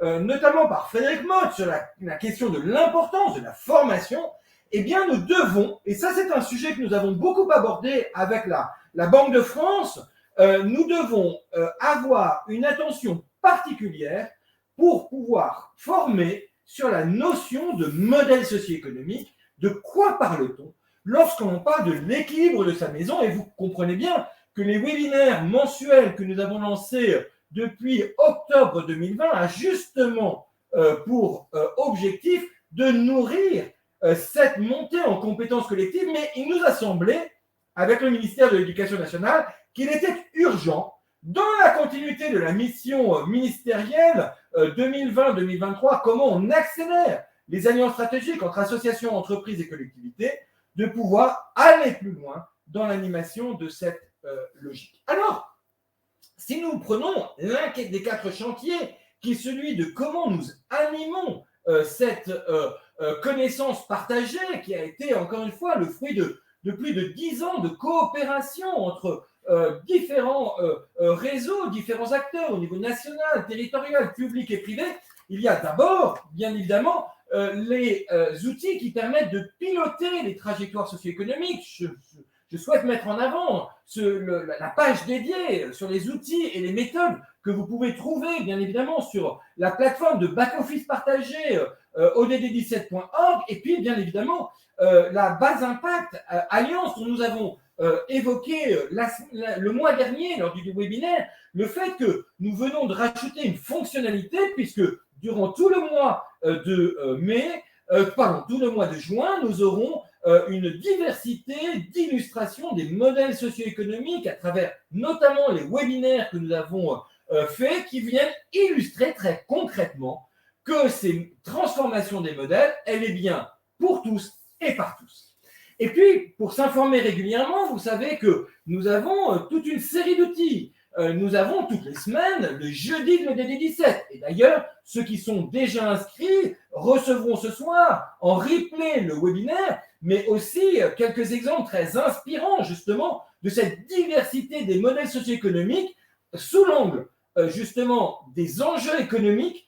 notamment par Frédéric Motte sur la question de l'importance de la formation. eh bien nous devons, et ça c'est un sujet que nous avons beaucoup abordé avec la Banque de France, nous devons avoir une attention particulière pour pouvoir former sur la notion de modèle socio-économique. De quoi parle-t-on lorsqu'on parle de l'équilibre de sa maison? Et vous comprenez bien que les webinaires mensuels que nous avons lancés depuis octobre 2020 a justement pour objectif de nourrir cette montée en compétences collectives, mais il nous a semblé, avec le ministère de l'Éducation nationale, qu'il était urgent, dans la continuité de la mission ministérielle 2020-2023, comment on accélère les alliances stratégiques entre associations, entreprises et collectivités, de pouvoir aller plus loin dans l'animation de cette logique. Alors, si nous prenons l'un des 4 chantiers, qui est celui de comment nous animons cette connaissance partagée, qui a été, encore une fois, le fruit de plus de 10 ans de coopération entre différents réseaux, différents acteurs au niveau national, territorial, public et privé. Il y a d'abord, bien évidemment, les outils qui permettent de piloter les trajectoires socio-économiques. Je souhaite mettre en avant la page dédiée sur les outils et les méthodes que vous pouvez trouver, bien évidemment, sur la plateforme de back-office partagé odd17.org, et puis, bien évidemment, la base impact Alliance dont nous avons évoqué le mois dernier lors du webinaire, le fait que nous venons de rajouter une fonctionnalité, puisque durant tout le mois tout le mois de juin, nous aurons une diversité d'illustrations des modèles socio-économiques à travers notamment les webinaires que nous avons faits, qui viennent illustrer très concrètement que ces transformations des modèles, elle est bien pour tous et par tous. Et puis, pour s'informer régulièrement, vous savez que nous avons toute une série d'outils. Nous avons toutes les semaines le jeudi de l'ODD17. Et d'ailleurs, ceux qui sont déjà inscrits recevront ce soir en replay le webinaire, mais aussi quelques exemples très inspirants justement de cette diversité des modèles socio-économiques sous l'angle justement des enjeux économiques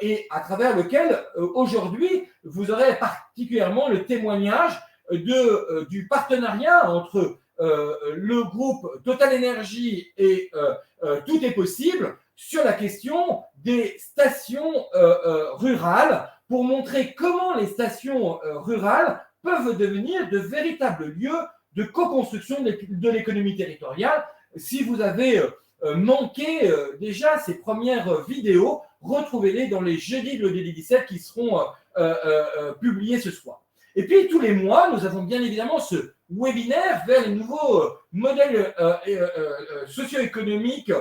et à travers lequel aujourd'hui vous aurez particulièrement le témoignage du partenariat entre le groupe Total Énergie et Tout est possible sur la question des stations rurales, pour montrer comment les stations rurales peuvent devenir de véritables lieux de co-construction de l'économie territoriale. Si vous avez manqué déjà ces premières vidéos, retrouvez-les dans les jeudis de l'ODD17 qui seront publiés ce soir. Et puis, tous les mois, nous avons bien évidemment ce webinaire vers les nouveaux modèles socio-économiques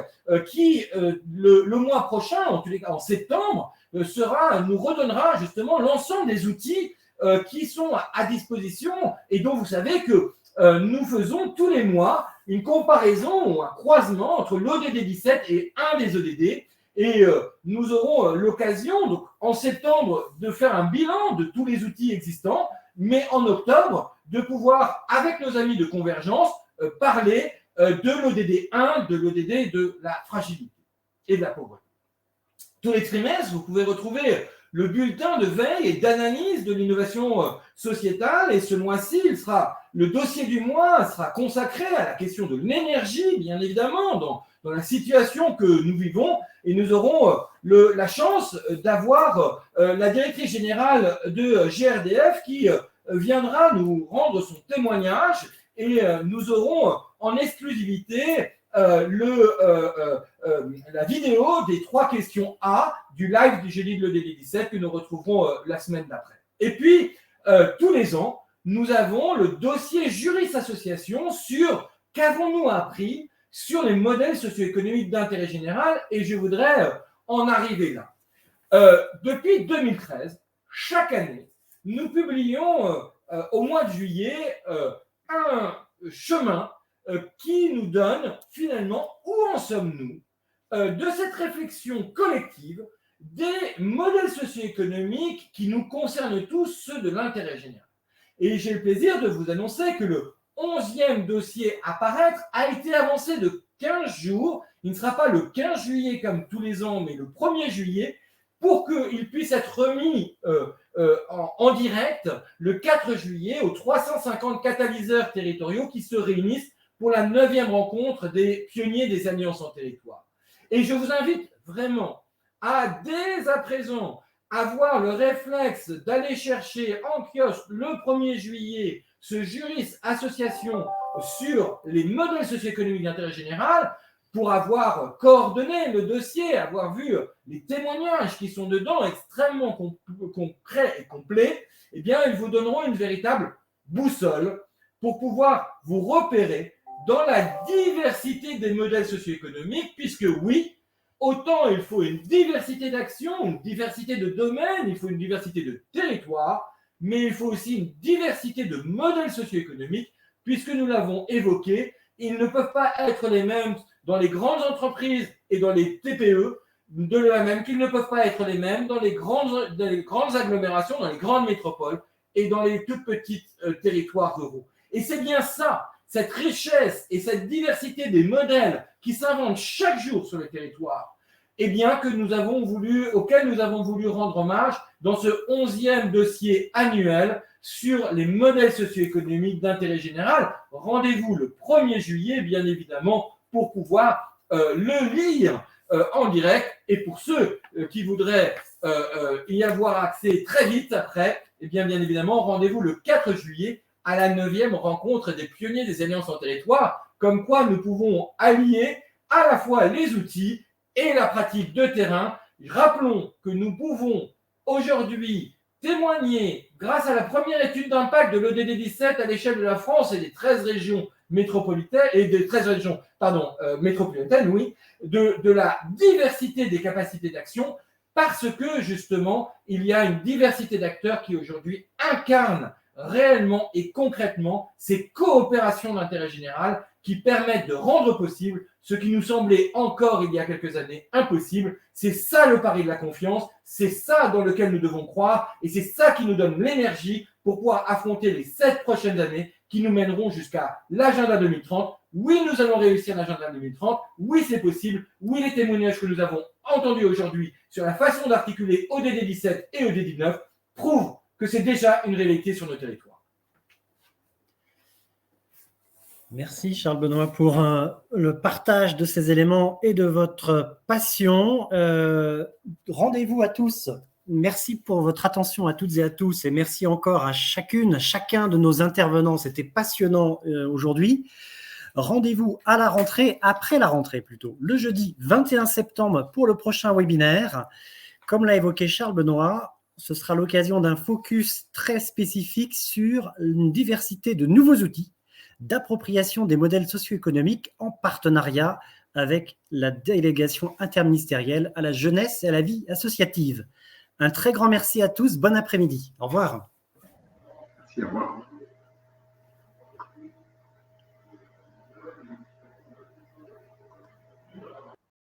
qui, le mois prochain, en tous les cas en septembre, nous redonnera justement l'ensemble des outils qui sont à disposition et dont vous savez que nous faisons tous les mois une comparaison ou un croisement entre l'ODD17 et un des ODD. Et nous aurons l'occasion, donc, en septembre, de faire un bilan de tous les outils existants, mais en octobre, de pouvoir, avec nos amis de Convergence, parler de l'ODD1, de l'ODD de la fragilité et de la pauvreté. Tous les trimestres, vous pouvez retrouver le bulletin de veille et d'analyse de l'innovation sociétale. Et ce mois-ci, le dossier du mois sera consacré à la question de l'énergie, bien évidemment, dans la situation que nous vivons. Et nous aurons la chance d'avoir la directrice générale de GRDF qui viendra nous rendre son témoignage. Et nous aurons en exclusivité la vidéo des 3 questions A du live du jeudi de l'ODD17 que nous retrouverons la semaine d'après. Et puis, tous les ans, nous avons le dossier Juris Association sur qu'avons-nous appris sur les modèles socio-économiques d'intérêt général, et je voudrais en arriver là. Depuis 2013, chaque année, nous publions au mois de juillet un chemin qui nous donne finalement où en sommes-nous de cette réflexion collective des modèles socio-économiques qui nous concernent tous, ceux de l'intérêt général. Et j'ai le plaisir de vous annoncer que le 11e dossier à paraître a été avancé de 15 jours. Il ne sera pas le 15 juillet comme tous les ans, mais le 1er juillet, pour qu'il puisse être remis en direct le 4 juillet aux 350 catalyseurs territoriaux qui se réunissent pour la 9e rencontre des pionniers des alliances en territoire. Et je vous invite vraiment à, dès à présent, avoir le réflexe d'aller chercher en kiosque le 1er juillet ce Juris Association sur les modèles socio-économiques d'intérêt général pour avoir coordonné le dossier, avoir vu les témoignages qui sont dedans extrêmement concrets et complets. Eh bien, ils vous donneront une véritable boussole pour pouvoir vous repérer dans la diversité des modèles socio-économiques, puisque oui, autant il faut une diversité d'actions, une diversité de domaines, il faut une diversité de territoires, mais il faut aussi une diversité de modèles socio-économiques, puisque nous l'avons évoqué, ils ne peuvent pas être les mêmes dans les grandes entreprises et dans les TPE, de la même qu'ils ne peuvent pas être les mêmes dans les grandes agglomérations, dans les grandes métropoles et dans les tout petits territoires ruraux. Et c'est bien ça, cette richesse et cette diversité des modèles qui s'inventent chaque jour sur le territoire, eh bien, auquel nous avons voulu rendre hommage dans ce 11e dossier annuel sur les modèles socio-économiques d'intérêt général. Rendez-vous le 1er juillet, bien évidemment, pour pouvoir le lire en direct. Et pour ceux qui voudraient y avoir accès très vite après, eh bien évidemment, rendez-vous le 4 juillet à la 9e rencontre des pionniers des alliances en territoire, comme quoi nous pouvons allier à la fois les outils et la pratique de terrain. Rappelons que nous pouvons aujourd'hui témoigner, grâce à la première étude d'impact de l'ODD 17 à l'échelle de la France et des 13 régions métropolitaines, métropolitaines, oui, de la diversité des capacités d'action, parce que justement, il y a une diversité d'acteurs qui aujourd'hui incarnent réellement et concrètement ces coopérations d'intérêt général qui permettent de rendre possible ce qui nous semblait encore il y a quelques années impossible. C'est ça le pari de la confiance, c'est ça dans lequel nous devons croire et c'est ça qui nous donne l'énergie pour pouvoir affronter les 7 prochaines années qui nous mèneront jusqu'à l'agenda 2030. Oui, nous allons réussir l'agenda 2030. Oui, c'est possible. Oui, les témoignages que nous avons entendus aujourd'hui sur la façon d'articuler ODD 17 et ODD 19 prouvent que c'est déjà une réalité sur nos territoires. Merci Charles Benoît pour le partage de ces éléments et de votre passion. Rendez-vous à tous. Merci pour votre attention à toutes et à tous et merci encore à chacun de nos intervenants. C'était passionnant aujourd'hui. Rendez-vous à la rentrée, après la rentrée plutôt, le jeudi 21 septembre pour le prochain webinaire. Comme l'a évoqué Charles Benoît, ce sera l'occasion d'un focus très spécifique sur une diversité de nouveaux outils d'appropriation des modèles socio-économiques en partenariat avec la délégation interministérielle à la jeunesse et à la vie associative. Un très grand merci à tous. Bon après-midi. Au revoir. Merci, au revoir.